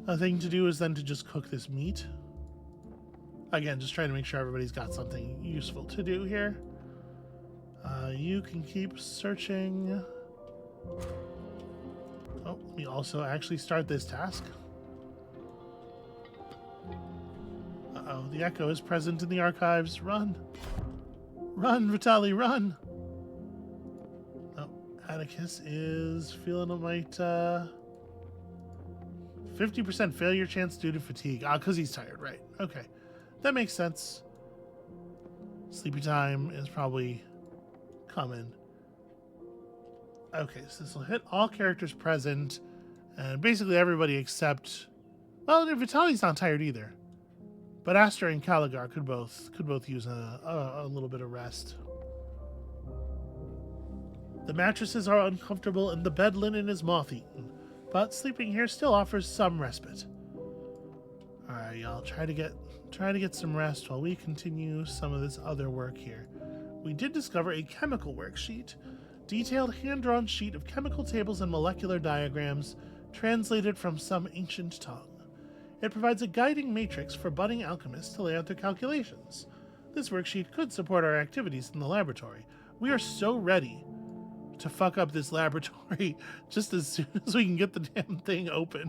a thing to do is then to just cook this meat. Again, just trying to make sure everybody's got something useful to do here. You can keep searching. Oh, let me also actually start this task. Uh-oh, the echo is present in the archives. Run! Run, Vitali, run! Atticus is feeling a mite, 50% failure chance due to fatigue. Because he's tired, right. Okay. That makes sense. Sleepy time is probably coming. Okay, so this will hit all characters present, and basically everybody except... Well, Vitali's not tired either. But Aster and Caligar could both use a little bit of rest. The mattresses are uncomfortable and the bed linen is moth-eaten, but sleeping here still offers some respite. Alright, y'all, try to get some rest while we continue some of this other work here. We did discover a chemical worksheet, detailed hand-drawn sheet of chemical tables and molecular diagrams, translated from some ancient tongue. It provides a guiding matrix for budding alchemists to lay out their calculations. This worksheet could support our activities in the laboratory. We are so ready to fuck up this laboratory just as soon as we can get the damn thing open.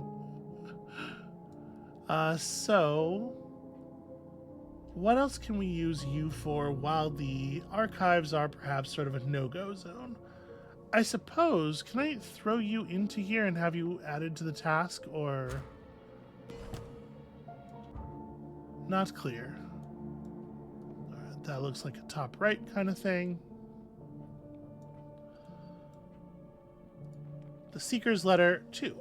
So what else can we use you for while the archives are perhaps sort of a no-go zone? I suppose, can I throw you into here and have you added to the task, or... Not clear. Alright, that looks like a top right kind of thing. The Seeker's Letter 2.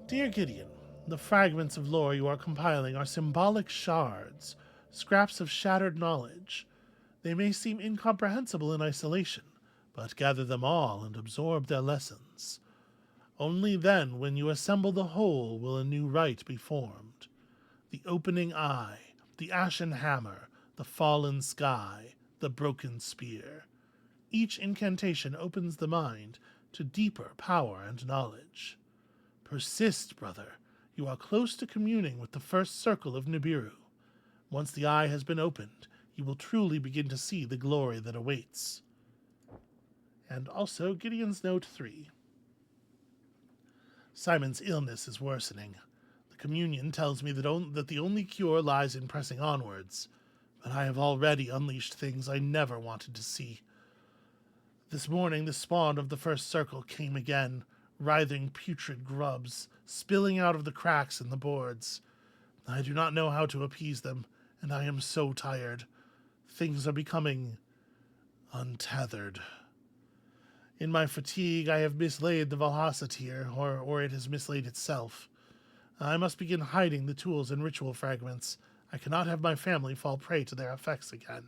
Dear Gideon, the fragments of lore you are compiling are symbolic shards, scraps of shattered knowledge. They may seem incomprehensible in isolation, but gather them all and absorb their lessons. Only then, when you assemble the whole, will a new rite be formed. The opening eye, the ashen hammer, the fallen sky, the broken spear. Each incantation opens the mind to deeper power and knowledge. Persist, brother. You are close to communing with the first circle of Nibiru. Once the eye has been opened, you will truly begin to see the glory that awaits. And also Gideon's Note 3. Simon's illness is worsening. The communion tells me that the only cure lies in pressing onwards, but I have already unleashed things I never wanted to see. This morning the spawn of the first circle came again, writhing putrid grubs, spilling out of the cracks in the boards. I do not know how to appease them, and I am so tired. Things are becoming untethered. In my fatigue, I have mislaid the Valhasatir, or it has mislaid itself. I must begin hiding the tools and ritual fragments. I cannot have my family fall prey to their effects again.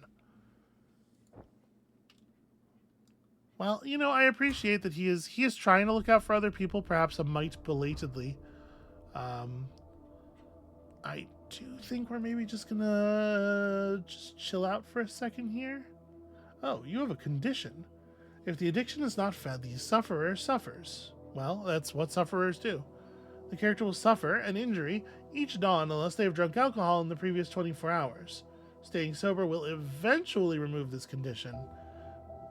Well, you know, I appreciate that he is trying to look out for other people, perhaps a mite belatedly. I do think we're maybe just gonna just chill out for a second here. Oh, you have a condition. If the addiction is not fed, the sufferer suffers. Well, that's what sufferers do. The character will suffer an injury each dawn unless they have drunk alcohol in the previous 24 hours. Staying sober will eventually remove this condition,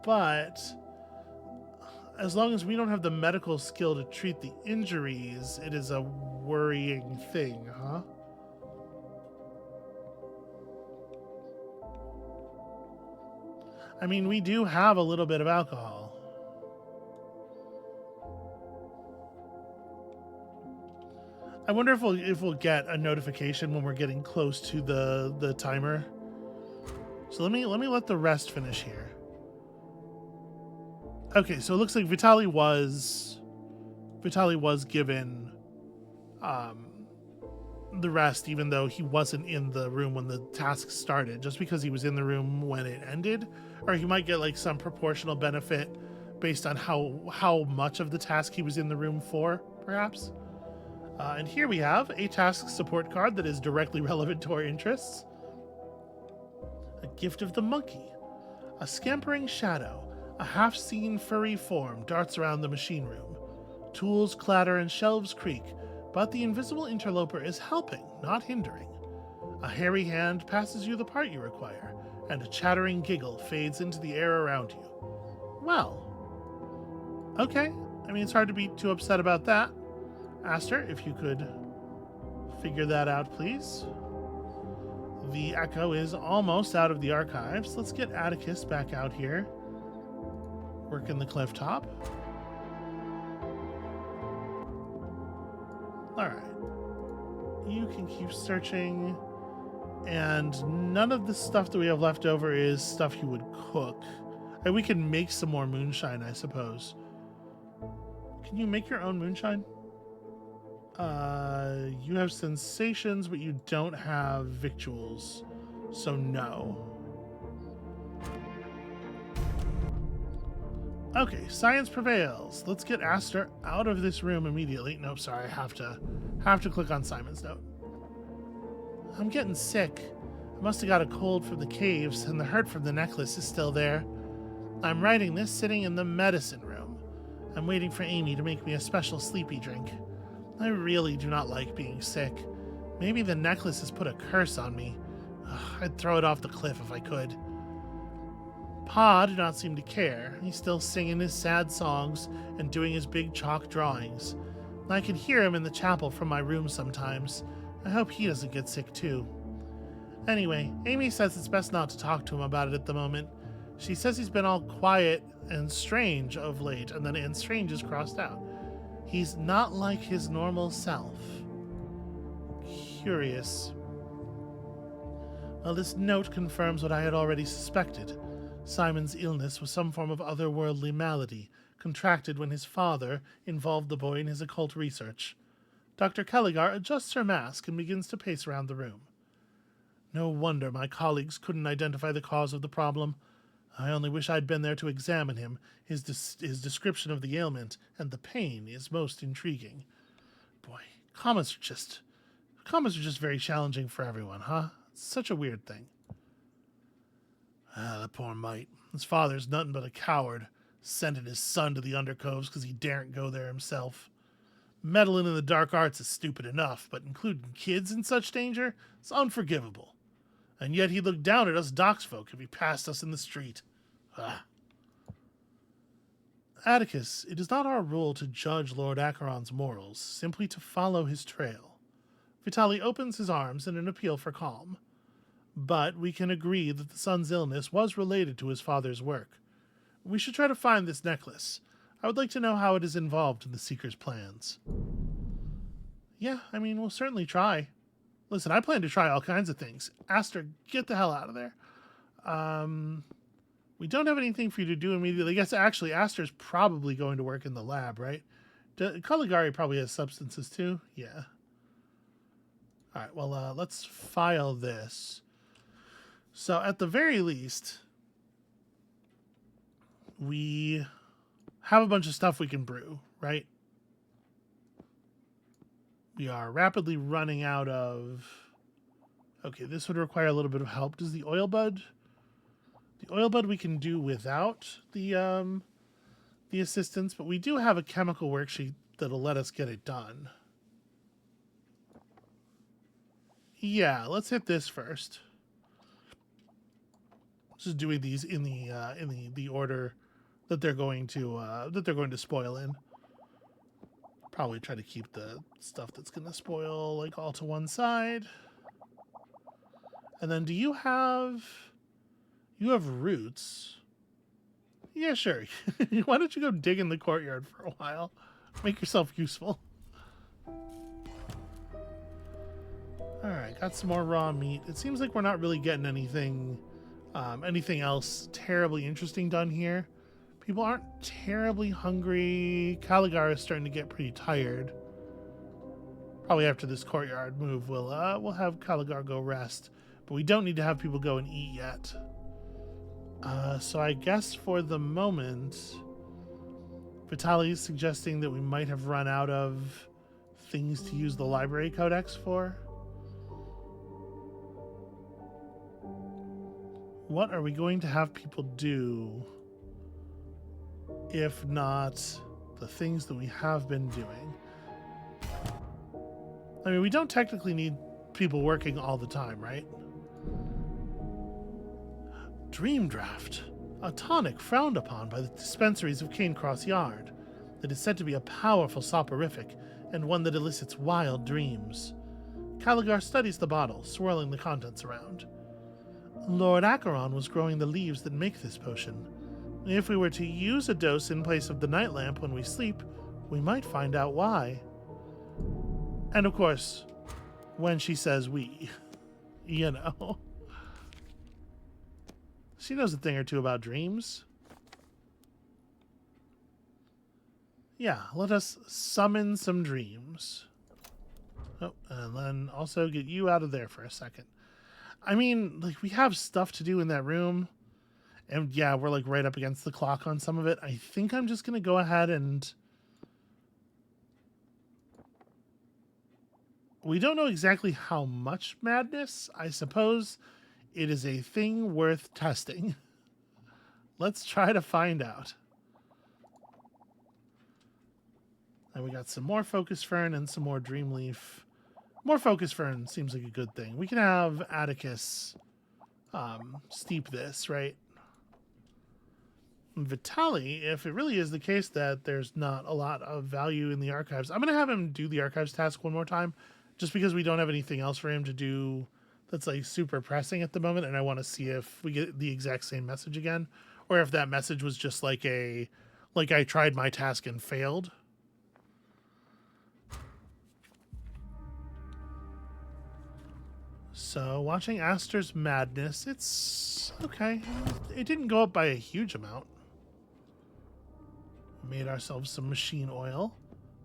but As long as we don't have the medical skill to treat the injuries, it is a worrying thing, huh? I mean, we do have a little bit of alcohol. I wonder if we'll get a notification when we're getting close to the timer. So let me let the rest finish here. Okay, so it looks like Vitaly was given the rest, even though he wasn't in the room when the task started, just because he was in the room when it ended, or he might get like some proportional benefit based on how much of the task he was in the room for, perhaps. And here we have a task support card that is directly relevant to our interests. A gift of the monkey. A scampering shadow, a half-seen furry form darts around the machine room. Tools clatter and shelves creak, but the invisible interloper is helping, not hindering. A hairy hand passes you the part you require, and a chattering giggle fades into the air around you. Well, okay. I mean, it's hard to be too upset about that. Aster, if you could figure that out, please. The echo is almost out of the archives. Let's get Atticus back out here. Working the cliff top. Alright. You can keep searching. And none of the stuff that we have left over is stuff you would cook. And we can make some more moonshine, I suppose. Can you make your own moonshine? You have sensations, but you don't have victuals. So no. Okay, science prevails. Let's get Aster out of this room immediately. Nope, sorry, I have to click on Simon's note. I'm getting sick. I must have got a cold from the caves, and the hurt from the necklace is still there. I'm writing this sitting in the medicine room. I'm waiting for Amy to make me a special sleepy drink. I really do not like being sick. Maybe the necklace has put a curse on me. Ugh, I'd throw it off the cliff if I could. Pa did not seem to care. He's still singing his sad songs and doing his big chalk drawings. I can hear him in the chapel from my room sometimes. I hope he doesn't get sick too. Anyway, Amy says it's best not to talk to him about it at the moment. She says he's been all quiet and strange of late, and then "and strange" is crossed out. He's not like his normal self. Curious. Well, this note confirms what I had already suspected. Simon's illness was some form of otherworldly malady, contracted when his father involved the boy in his occult research. Dr. Kelligar adjusts her mask and begins to pace around the room. No wonder my colleagues couldn't identify the cause of the problem. I only wish I'd been there to examine him. His description of the ailment and the pain is most intriguing. Boy, commas are just very challenging for everyone, huh? It's such a weird thing. The poor mite. His father's nothing but a coward, sending his son to the undercoves because he daren't go there himself. Meddling in the dark arts is stupid enough, but including kids in such danger is unforgivable. And yet he looked down at us docks folk if he passed us in the street. Atticus, it is not our rule to judge Lord Acheron's morals, simply to follow his trail. Vitaly opens his arms in an appeal for calm. But we can agree that the son's illness was related to his father's work. We should try to find this necklace. I would like to know how it is involved in the Seeker's plans. Yeah, I mean, we'll certainly try. Listen, I plan to try all kinds of things. Aster, get the hell out of there. We don't have anything for you to do immediately. I guess actually Aster's probably going to work in the lab, right? Caligari probably has substances too. Yeah. All right, well, let's file this. So at the very least, we have a bunch of stuff we can brew, right? We are rapidly running out of... Okay, this would require a little bit of help. Does the oil bud... The oil bud we can do without the assistance, but we do have a chemical worksheet that'll let us get it done. Yeah, let's hit this first. Just doing these in the order that they're going to spoil in. Probably try to keep the stuff that's going to spoil like all to one side. And then do you have roots? Yeah, sure. Why don't you go dig in the courtyard for a while? Make yourself useful. Alright, got some more raw meat. It seems like we're not really getting anything else terribly interesting done here. People aren't terribly hungry. Caligar is starting to get pretty tired. Probably after this courtyard move, we'll have Caligar go rest. But we don't need to have people go and eat yet. So I guess for the moment, Vitaly is suggesting that we might have run out of things to use the library codex for. What are we going to have people do if not the things that we have been doing? I mean, we don't technically need people working all the time, right? Dream Draft, a tonic frowned upon by the dispensaries of Canecross Yard, that is said to be a powerful soporific and one that elicits wild dreams. Caligar studies the bottle, swirling the contents around. Lord Acheron was growing the leaves that make this potion. If we were to use a dose in place of the night lamp when we sleep, we might find out why. And of course, when she says we, you know. She knows a thing or two about dreams. Yeah, let us summon some dreams. Oh, and then also get you out of there for a second. I mean, like, we have stuff to do in that room. And yeah, we're like right up against the clock on some of it. I think I'm just going to go ahead and... We don't know exactly how much madness. I suppose it is a thing worth testing. Let's try to find out. And we got some more Focus Fern and some more Dreamleaf. More Focus Fern seems like a good thing. We can have Atticus steep this, right? Vitaly, if it really is the case that there's not a lot of value in the archives, I'm going to have him do the archives task one more time, just because we don't have anything else for him to do that's like super pressing at the moment, and I want to see if we get the exact same message again, or if that message was just like I tried my task and failed. So, watching Aster's madness, it's okay. It didn't go up by a huge amount. We made ourselves some machine oil.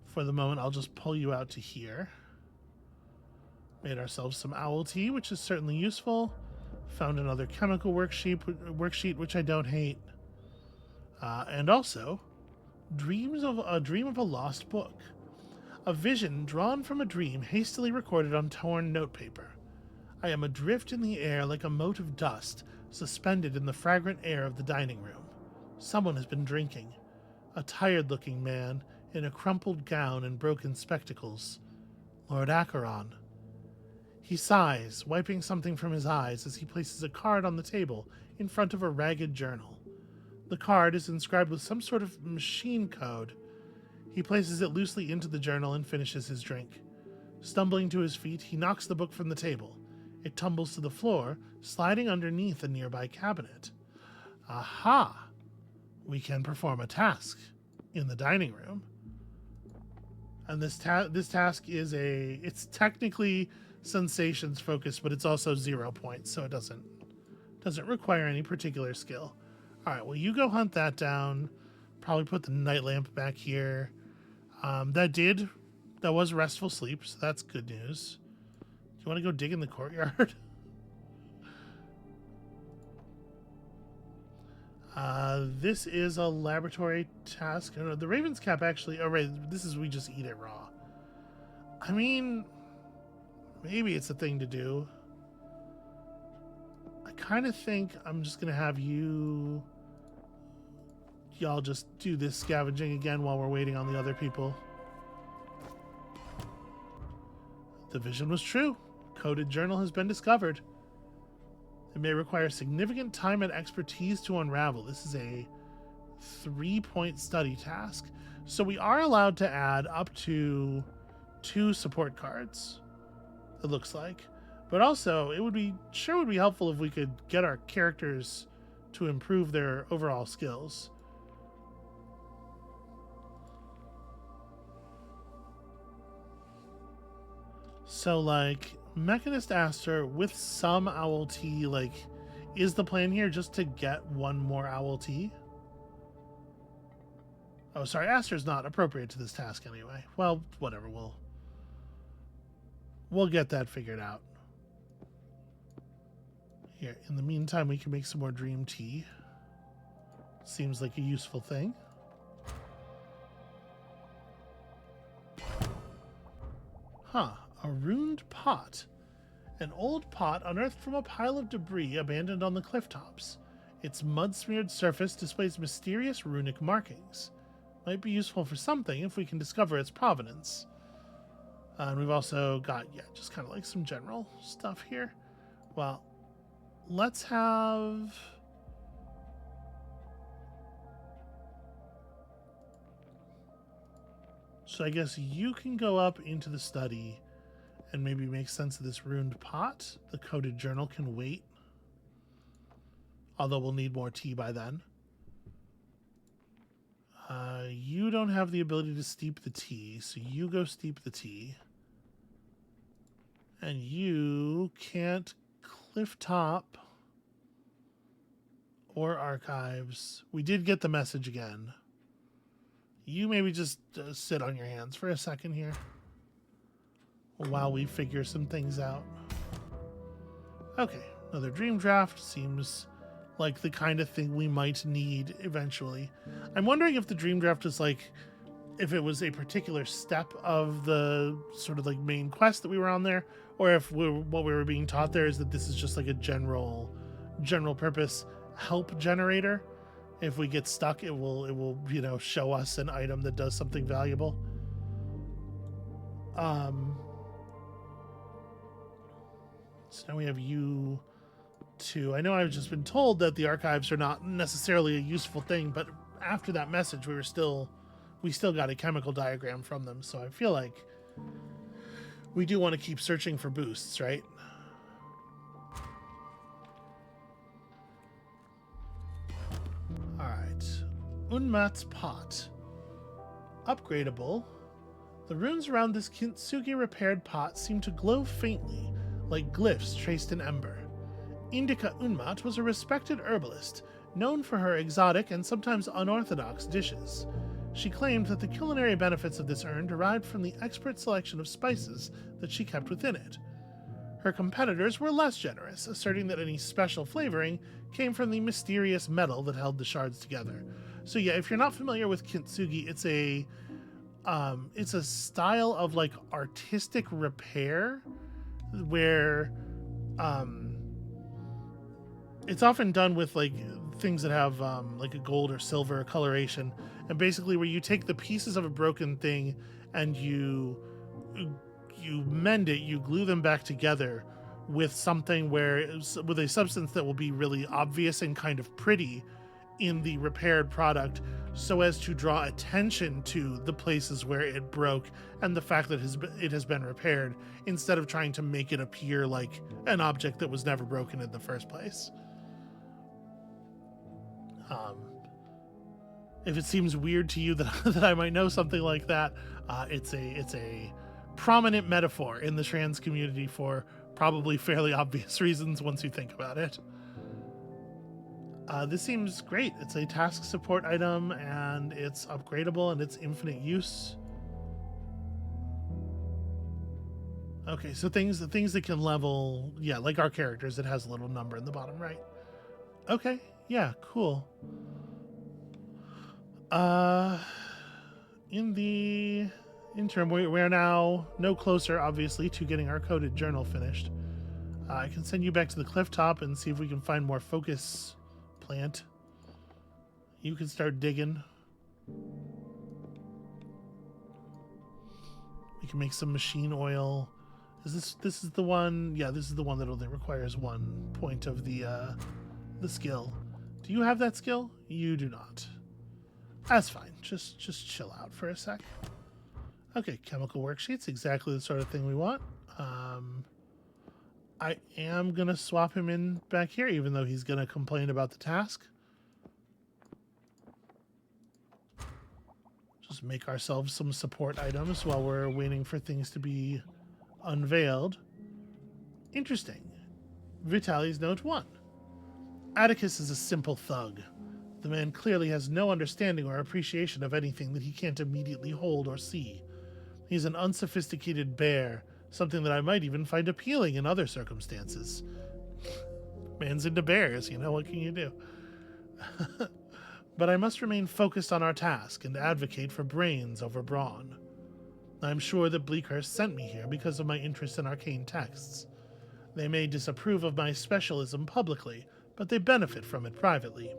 For the moment, I'll just pull you out to here. Made ourselves some owl tea, which is certainly useful. Found another chemical worksheet, which I don't hate. And also, a dream of a lost book. A vision drawn from a dream hastily recorded on torn notepaper. I am adrift in the air like a mote of dust, suspended in the fragrant air of the dining room. Someone has been drinking. A tired-looking man in a crumpled gown and broken spectacles. Lord Acheron. He sighs, wiping something from his eyes as he places a card on the table in front of a ragged journal. The card is inscribed with some sort of machine code. He places it loosely into the journal and finishes his drink. Stumbling to his feet, he knocks the book from the table. It tumbles to the floor, sliding underneath a nearby cabinet. Aha! We can perform a task in the dining room. And this task is it's technically sensations focused, but it's also 0 points, so it doesn't require any particular skill. All right, well, you go hunt that down. Probably put the night lamp back here. That was restful sleep, so that's good news. Do you want to go dig in the courtyard? This is a laboratory task. Oh, no, the Raven's Cap actually... Oh, right. We just eat it raw. I mean, maybe it's a thing to do. I kind of think I'm just going to have y'all just do this scavenging again while we're waiting on the other people. The vision was true. Coded journal has been discovered. It may require significant time and expertise to unravel. This is a 3-point study task. So we are allowed to add up to 2 support cards, it looks like. But also, it would be helpful if we could get our characters to improve their overall skills. So, like, Mechanist Aster with some Owl Tea, like, is the plan here just to get 1 more Owl Tea? Oh, sorry, Aster's not appropriate to this task anyway. Well, whatever, we'll get that figured out. Here, in the meantime, we can make some more Dream Tea. Seems like a useful thing. Huh, a runed pot. An old pot unearthed from a pile of debris abandoned on the cliff tops. Its mud-smeared surface displays mysterious runic markings. Might be useful for something if we can discover its provenance. And we've also got, yeah, just kind of like some general stuff here. Well, let's have... So I guess you can go up into the study and maybe make sense of this ruined pot. The coded journal can wait. Although we'll need more tea by then. You don't have the ability to steep the tea, so you go steep the tea. And you can't cliff top or archives. We did get the message again. You maybe just sit on your hands for a second here while we figure some things out. Okay, another dream draft seems like the kind of thing we might need eventually. I'm wondering if the dream draft is like, if it was a particular step of the sort of like main quest that we were on there, or if what we were being taught there is that this is just like a general purpose help generator. If we get stuck, it will you know, show us an item that does something valuable. So now we have you two. I know I've just been told that the archives are not necessarily a useful thing, but after that message, we still got a chemical diagram from them. So I feel like we do want to keep searching for boosts, right? All right, Unmat's pot. Upgradable. The runes around this kintsugi repaired pot seem to glow faintly, like glyphs traced in ember. Indica Unmat was a respected herbalist, known for her exotic and sometimes unorthodox dishes. She claimed that the culinary benefits of this urn derived from the expert selection of spices that she kept within it. Her competitors were less generous, asserting that any special flavoring came from the mysterious metal that held the shards together. So yeah, if you're not familiar with kintsugi, it's a style of like artistic repair where it's often done with like things that have like a gold or silver coloration, and basically where you take the pieces of a broken thing and you mend it, you glue them back together with something with a substance that will be really obvious and kind of pretty in the repaired product, so as to draw attention to the places where it broke and the fact that it has been repaired, instead of trying to make it appear like an object that was never broken in the first place. If it seems weird to you that I might know something like that, it's a prominent metaphor in the trans community for probably fairly obvious reasons once you think about it. This seems great. It's a task support item, and it's upgradable, and it's infinite use. Okay, so things that can level, yeah, like our characters, it has a little number in the bottom right. Okay, yeah, cool. In the interim, we're now no closer, obviously, to getting our coded journal finished. I can send you back to the cliff top and see if we can find more focus plant. You can start digging. We can make some machine oil. This is the one? Yeah, this is the one that only requires 1 point of the skill. Do you have that skill? You do not. That's fine. Just chill out for a sec. Okay, chemical worksheets, exactly the sort of thing we want. I am going to swap him in back here, even though he's going to complain about the task. Just make ourselves some support items while we're waiting for things to be unveiled. Interesting. Vitaly's Note 1. Atticus is a simple thug. The man clearly has no understanding or appreciation of anything that he can't immediately hold or see. He's an unsophisticated bear, something that I might even find appealing in other circumstances. Man's into bears, what can you do? But I must remain focused on our task and advocate for brains over brawn. I'm sure that Bleakhurst sent me here because of my interest in arcane texts. They may disapprove of my specialism publicly, but they benefit from it privately.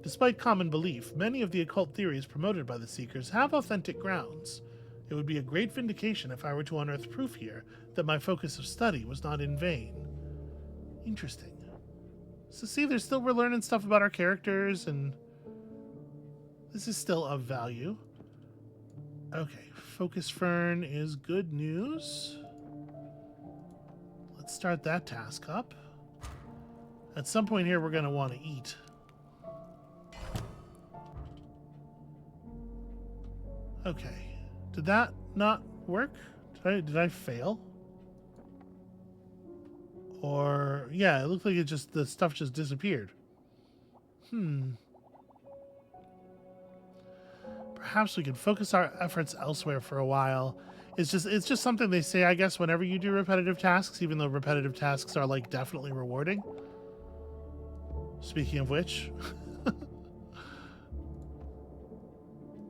Despite common belief, many of the occult theories promoted by the Seekers have authentic grounds. It would be a great vindication if I were to unearth proof here that my focus of study was not in vain. Interesting. So see, we're learning stuff about our characters, and this is still of value. Okay, Focus Fern is good news. Let's start that task up. At some point here, we're going to want to eat. Okay. Did that not work? Did I fail? Or, yeah, it looked like the stuff just disappeared. Perhaps we could focus our efforts elsewhere for a while. It's just something they say, I guess, whenever you do repetitive tasks, even though repetitive tasks are, like, definitely rewarding. Speaking of which,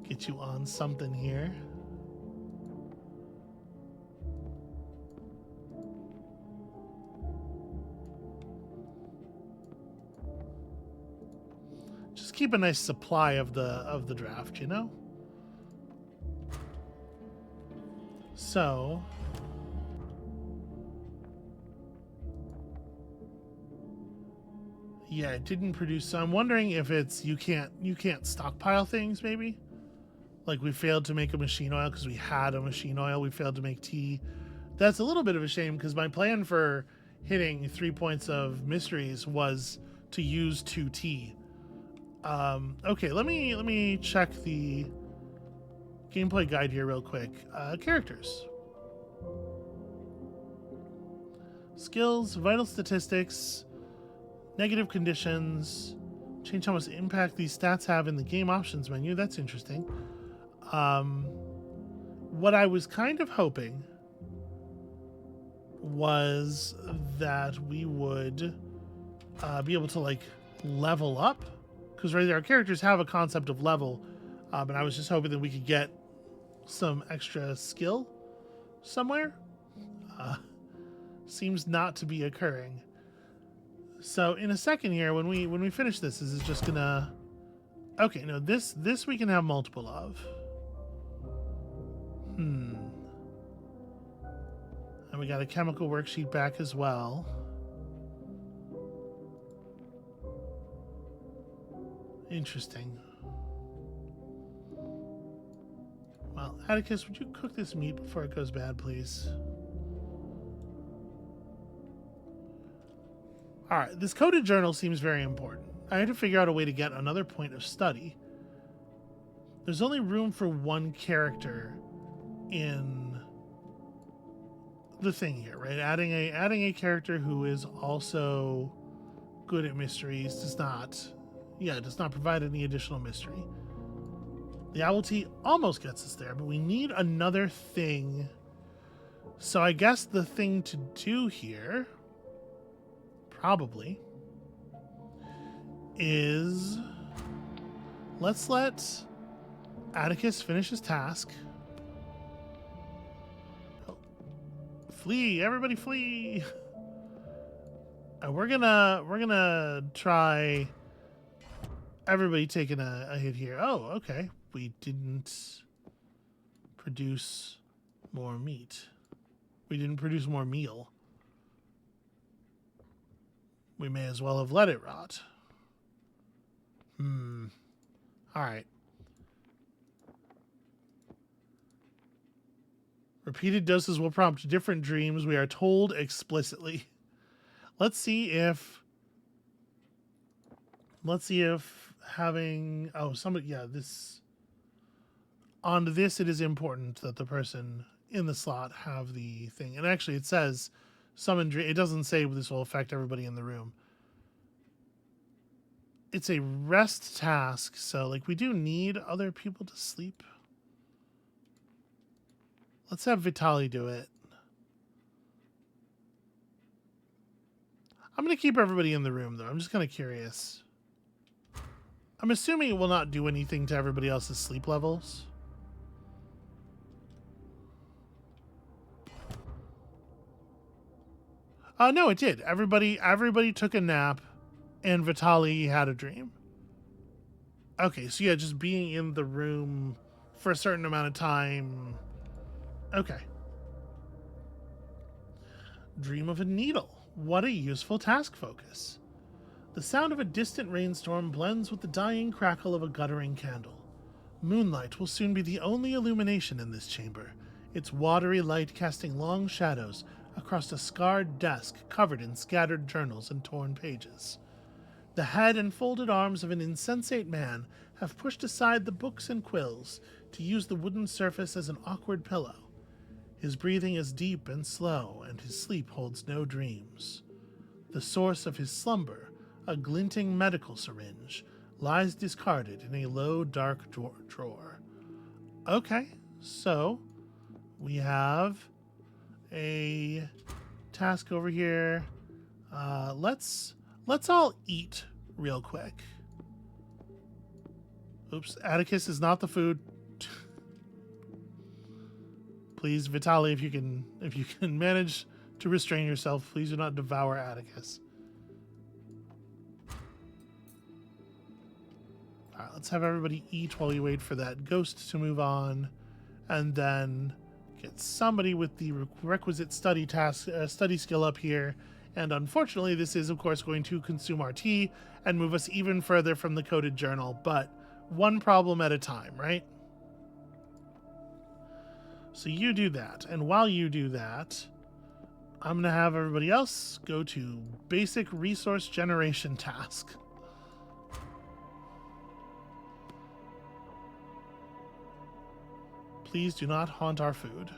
get you on something here. Just keep a nice supply of the draft, So yeah, it didn't produce. So I'm wondering if it's you can't stockpile things, maybe. Like we failed to make a machine oil because we had a machine oil. We failed to make tea. That's a little bit of a shame because my plan for hitting 3 points of mysteries was to use 2 tea. Okay, let me check the gameplay guide here real quick. Characters. Skills, vital statistics, negative conditions, change how much impact these stats have in the game options menu. That's interesting. What I was kind of hoping was that we would be able to like level up, because right there our characters have a concept of level, and I was just hoping that we could get some extra skill somewhere. Seems not to be occurring. So in a second here, when we finish this is just gonna. Okay, no, this we can have multiple of. And we got a chemical worksheet back as well. Interesting. Well, Atticus, would you cook this meat before it goes bad, please? Alright, this coded journal seems very important. I had to figure out a way to get another point of study. There's only room for one character in the thing here, right? Adding a character who is also good at mysteries does not provide any additional mystery. The owl tea almost gets us there, but we need another thing. So I guess the thing to do here probably is let's let Atticus finish his task. Oh. Flee, everybody flee. We're gonna try everybody taking a hit here. Oh, okay. We didn't produce more meat. We didn't produce more meal. We may as well have let it rot. All right. Repeated doses will prompt different dreams. We are told explicitly. Let's see if having somebody this on this, it is important that the person in the slot have the thing. And actually it says summon dream. It doesn't say this will affect everybody in the room. It's a rest task, so like we do need other people to sleep. Let's have Vitaly do it. I'm going to keep everybody in the room, though. I'm just kind of curious. I'm assuming it will not do anything to everybody else's sleep levels. No, it did. Everybody took a nap, and Vitaly had a dream. Okay, so yeah, just being in the room for a certain amount of time. Okay. Dream of a needle. What a useful task focus. The sound of a distant rainstorm blends with the dying crackle of a guttering candle. Moonlight will soon be the only illumination in this chamber, its watery light casting long shadows across a scarred desk covered in scattered journals and torn pages. The head and folded arms of an insensate man have pushed aside the books and quills to use the wooden surface as an awkward pillow. His breathing is deep and slow, and his sleep holds no dreams. The source of his slumber, a glinting medical syringe, lies discarded in a low, dark drawer. Okay, so we have a task over here. Let's all eat real quick. Oops, Atticus is not the food. Please, Vitaly, if you can manage to restrain yourself, please do not devour Atticus. All right, let's have everybody eat while we wait for that ghost to move on, and then get somebody with the requisite study skill up here. And unfortunately, this is, of course, going to consume our tea and move us even further from the coded journal, but one problem at a time, right? So you do that, and while you do that, I'm going to have everybody else go to basic resource generation task. Please do not haunt our food.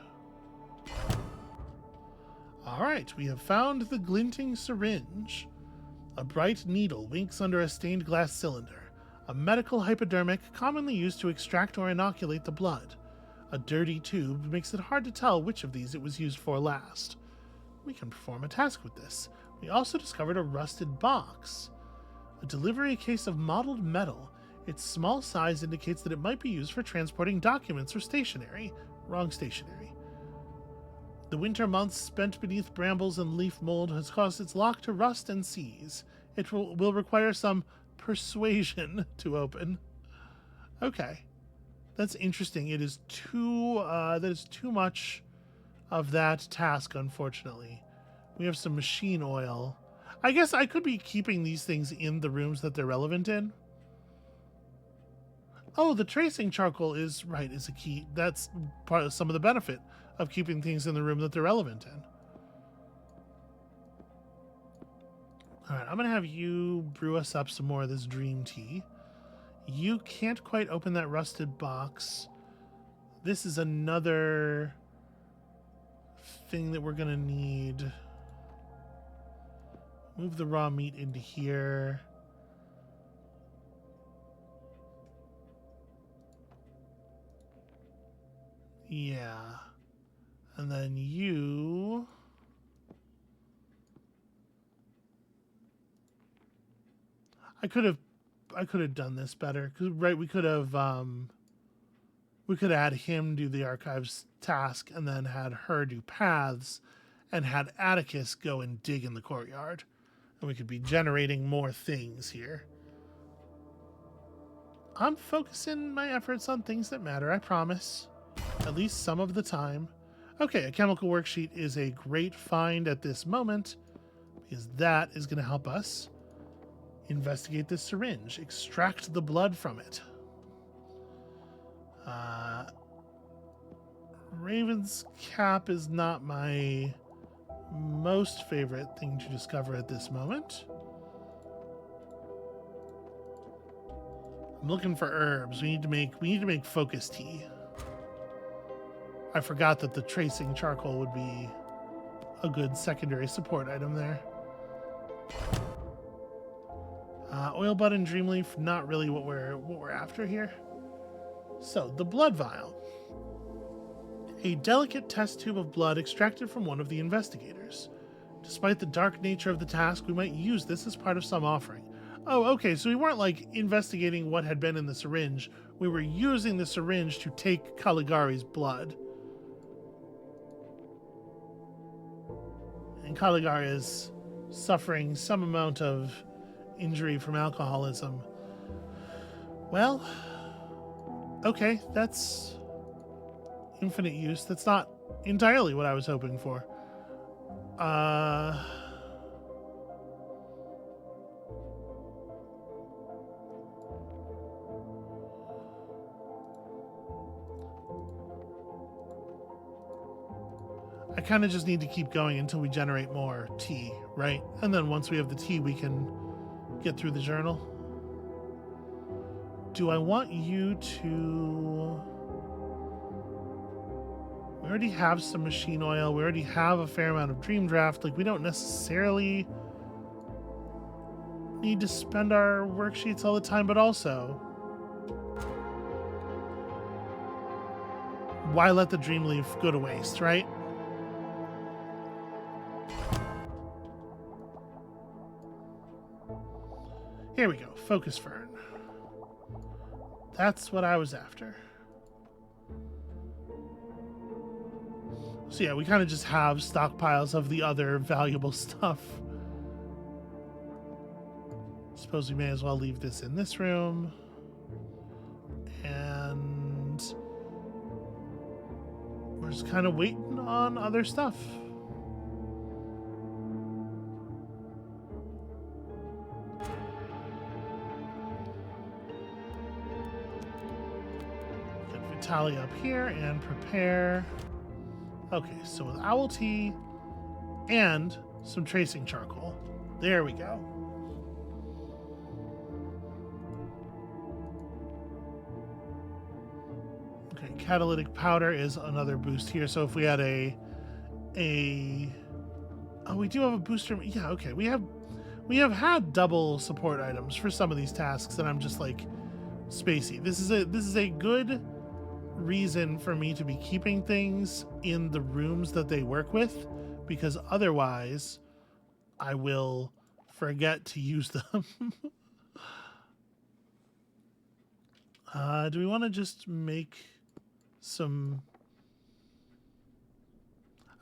Alright, we have found the glinting syringe. A bright needle winks under a stained glass cylinder, a medical hypodermic commonly used to extract or inoculate the blood. A dirty tube makes it hard to tell which of these it was used for last. We can perform a task with this. We also discovered a rusted box. A delivery case of mottled metal. Its small size indicates that it might be used for transporting documents or stationery. Wrong stationery. The winter months spent beneath brambles and leaf mold has caused its lock to rust and seize. It will require some persuasion to open. Okay. That's interesting. It is that is too much of that task, unfortunately. We have some machine oil. I guess I could be keeping these things in the rooms that they're relevant in. Oh, the tracing charcoal is a key. That's part of some of the benefit of keeping things in the room that they're relevant in. All right, I'm going to have you brew us up some more of this dream tea. You can't quite open that rusted box. This is another thing that we're going to need. Move the raw meat into here. Yeah. And then you... I could have done this better, because we could have had him do the archives task and then had her do paths and had Atticus go and dig in the courtyard, and we could be generating more things here. I'm focusing my efforts on things that matter, I promise, at least some of the time. Okay, a chemical worksheet is a great find at this moment, because that is going to help us investigate this syringe, extract the blood from it. Raven's Cap is not my most favorite thing to discover at this moment. I'm looking for herbs. We need to make focus tea. I forgot that the tracing charcoal would be a good secondary support item there. Oil bud and dreamleaf, not really what we're after here. So the blood vial, a delicate test tube of blood extracted from one of the investigators. Despite the dark nature of the task, we might use this as part of some offering. Oh, okay, so we weren't like investigating what had been in the syringe. We were using the syringe to take Caligari's blood. And Caligari is suffering some amount of injury from alcoholism. Well, okay, that's infinite use. That's not entirely what I was hoping for. I kind of just need to keep going until we generate more tea, right? And then once we have the tea, we can get through the journal. Do I want you to... We already have some machine oil. We already have a fair amount of dream draft. Like, we don't necessarily need to spend our worksheets all the time, but also, why let the dream leaf go to waste, right? Here we go. Focus Fern. That's what I was after. So yeah, we kind of just have stockpiles of the other valuable stuff. Suppose we may as well leave this in this room. And we're just kind of waiting on other stuff. Tally up here and prepare. Okay, so with owl tea and some tracing charcoal. There we go. Okay, catalytic powder is another boost here. So if we had oh, we do have a booster. Yeah, okay. We have had double support items for some of these tasks, and I'm just like spacey. This is a good reason for me to be keeping things in the rooms that they work with, because otherwise I will forget to use them. Do we want to just make some...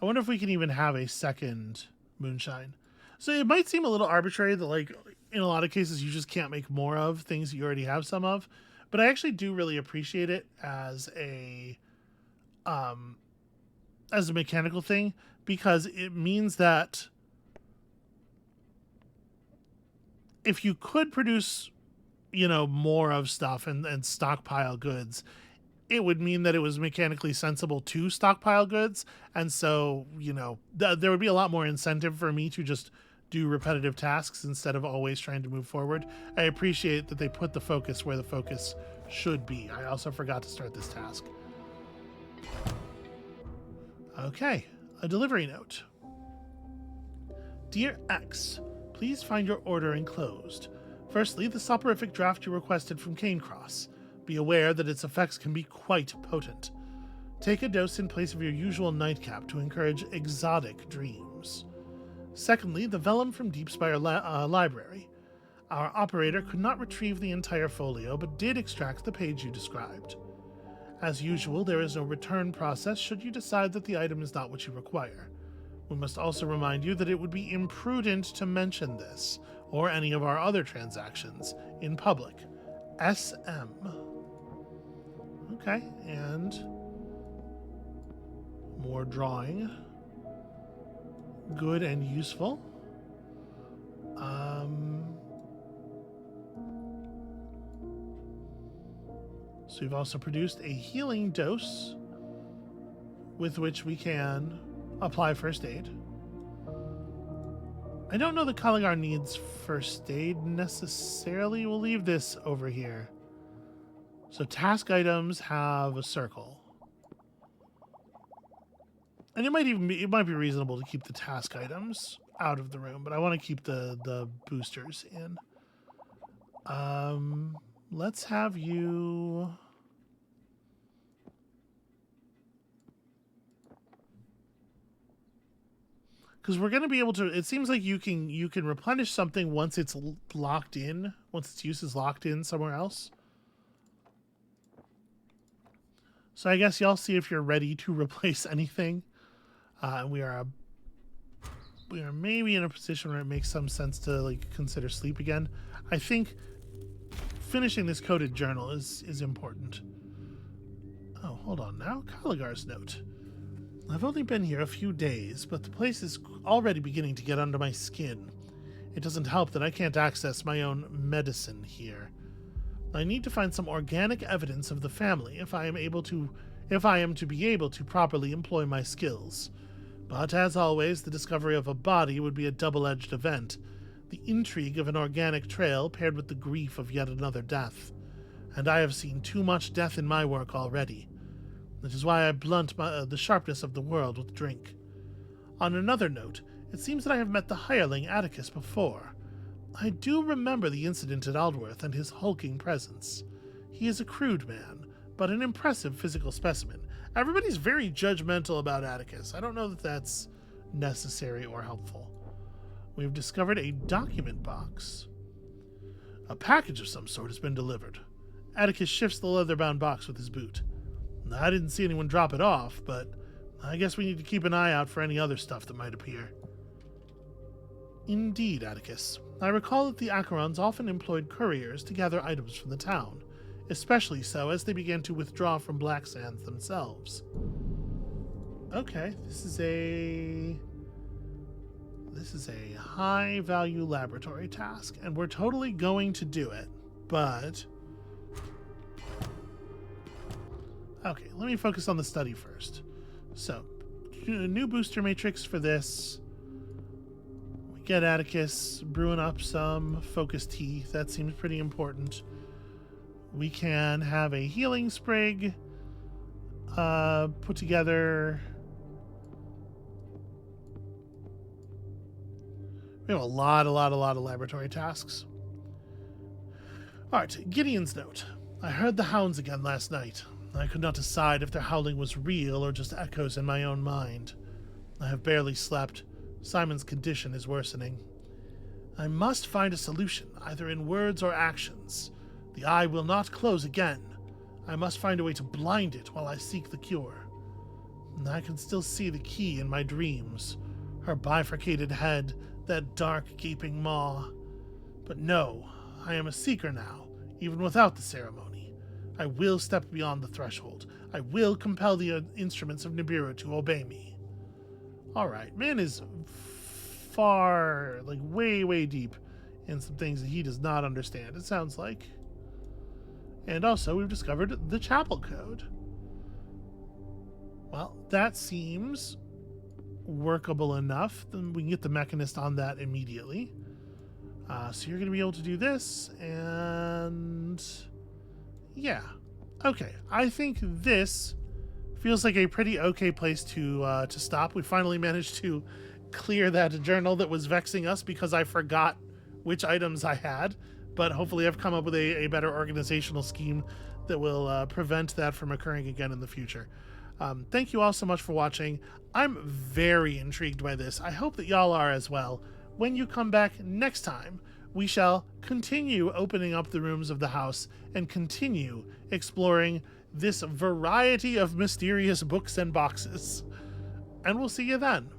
I wonder if we can even have a second moonshine. So it might seem a little arbitrary that, like, in a lot of cases you just can't make more of things that you already have some of. But I actually do really appreciate it as a mechanical thing, because it means that if you could produce, more of stuff and stockpile goods, it would mean that it was mechanically sensible to stockpile goods. And so, there would be a lot more incentive for me to just do repetitive tasks instead of always trying to move forward. I appreciate that they put the focus where the focus should be. I also forgot to start this task. Okay, a delivery note. Dear X, please find your order enclosed. Firstly, the soporific draft you requested from Canecross. Be aware that its effects can be quite potent. Take a dose in place of your usual nightcap to encourage exotic dreams. Secondly, the vellum from Deepspire Library. Our operator could not retrieve the entire folio, but did extract the page you described. As usual, there is no return process should you decide that the item is not what you require. We must also remind you that it would be imprudent to mention this, or any of our other transactions, in public. SM. Okay, and more drawing. Good and useful. So we've also produced a healing dose, with which we can apply first aid. I don't know that Kalagar needs first aid necessarily. We'll leave this over here. So task items have a circle. And it might be reasonable to keep the task items out of the room, but I want to keep the boosters in. Let's have you... Because we're going to be able to... It seems like you can replenish something once it's locked in. Once its use is locked in somewhere else. So I guess y'all see if you're ready to replace anything. We are maybe in a position where it makes some sense to like consider sleep again. I think finishing this coded journal is important. Oh, hold on now. Kalagar's note. I've only been here a few days, but the place is already beginning to get under my skin. It doesn't help that I can't access my own medicine here. I need to find some organic evidence of the family if I am to be able to properly employ my skills. But as always, the discovery of a body would be a double-edged event. The intrigue of an organic trail paired with the grief of yet another death. And I have seen too much death in my work already. That is why I blunt the sharpness of the world with drink. On another note, it seems that I have met the hireling Atticus before. I do remember the incident at Aldworth and his hulking presence. He is a crude man, but an impressive physical specimen. Everybody's very judgmental about Atticus. I don't know that that's necessary or helpful. We've discovered a document box. A package of some sort has been delivered. Atticus shifts the leather-bound box with his boot. I didn't see anyone drop it off, but I guess we need to keep an eye out for any other stuff that might appear. Indeed, Atticus. I recall that the Acherons often employed couriers to gather items from the town, especially so as they began to withdraw from Black Sands themselves. Okay, this is a high-value laboratory task, and we're totally going to do it, but... Okay, let me focus on the study first. So, new booster matrix for this. We get Atticus brewing up some focus tea. That seems pretty important. We can have a healing sprig put together. We have a lot of laboratory tasks. Alright, Gideon's note. I heard the hounds again last night. I could not decide if their howling was real or just echoes in my own mind. I have barely slept. Simon's condition is worsening. I must find a solution, either in words or actions. The eye will not close again. I must find a way to blind it while I seek the cure. I can still see the key in my dreams. Her bifurcated head, that dark, gaping maw. But no, I am a seeker now, even without the ceremony. I will step beyond the threshold. I will compel the instruments of Nibiru to obey me. Alright, man is far, like way deep in some things that he does not understand, it sounds like. And also, we've discovered the chapel code. Well, that seems workable enough. Then we can get the mechanist on that immediately. So you're going to be able to do this, and... yeah. Okay. I think this feels like a pretty okay place to stop. We finally managed to clear that journal that was vexing us because I forgot which items I had. But hopefully I've come up with a better organizational scheme that will prevent that from occurring again in the future. Thank you all so much for watching. I'm very intrigued by this. I hope that y'all are as well. When you come back next time, we shall continue opening up the rooms of the house and continue exploring this variety of mysterious books and boxes. And we'll see you then.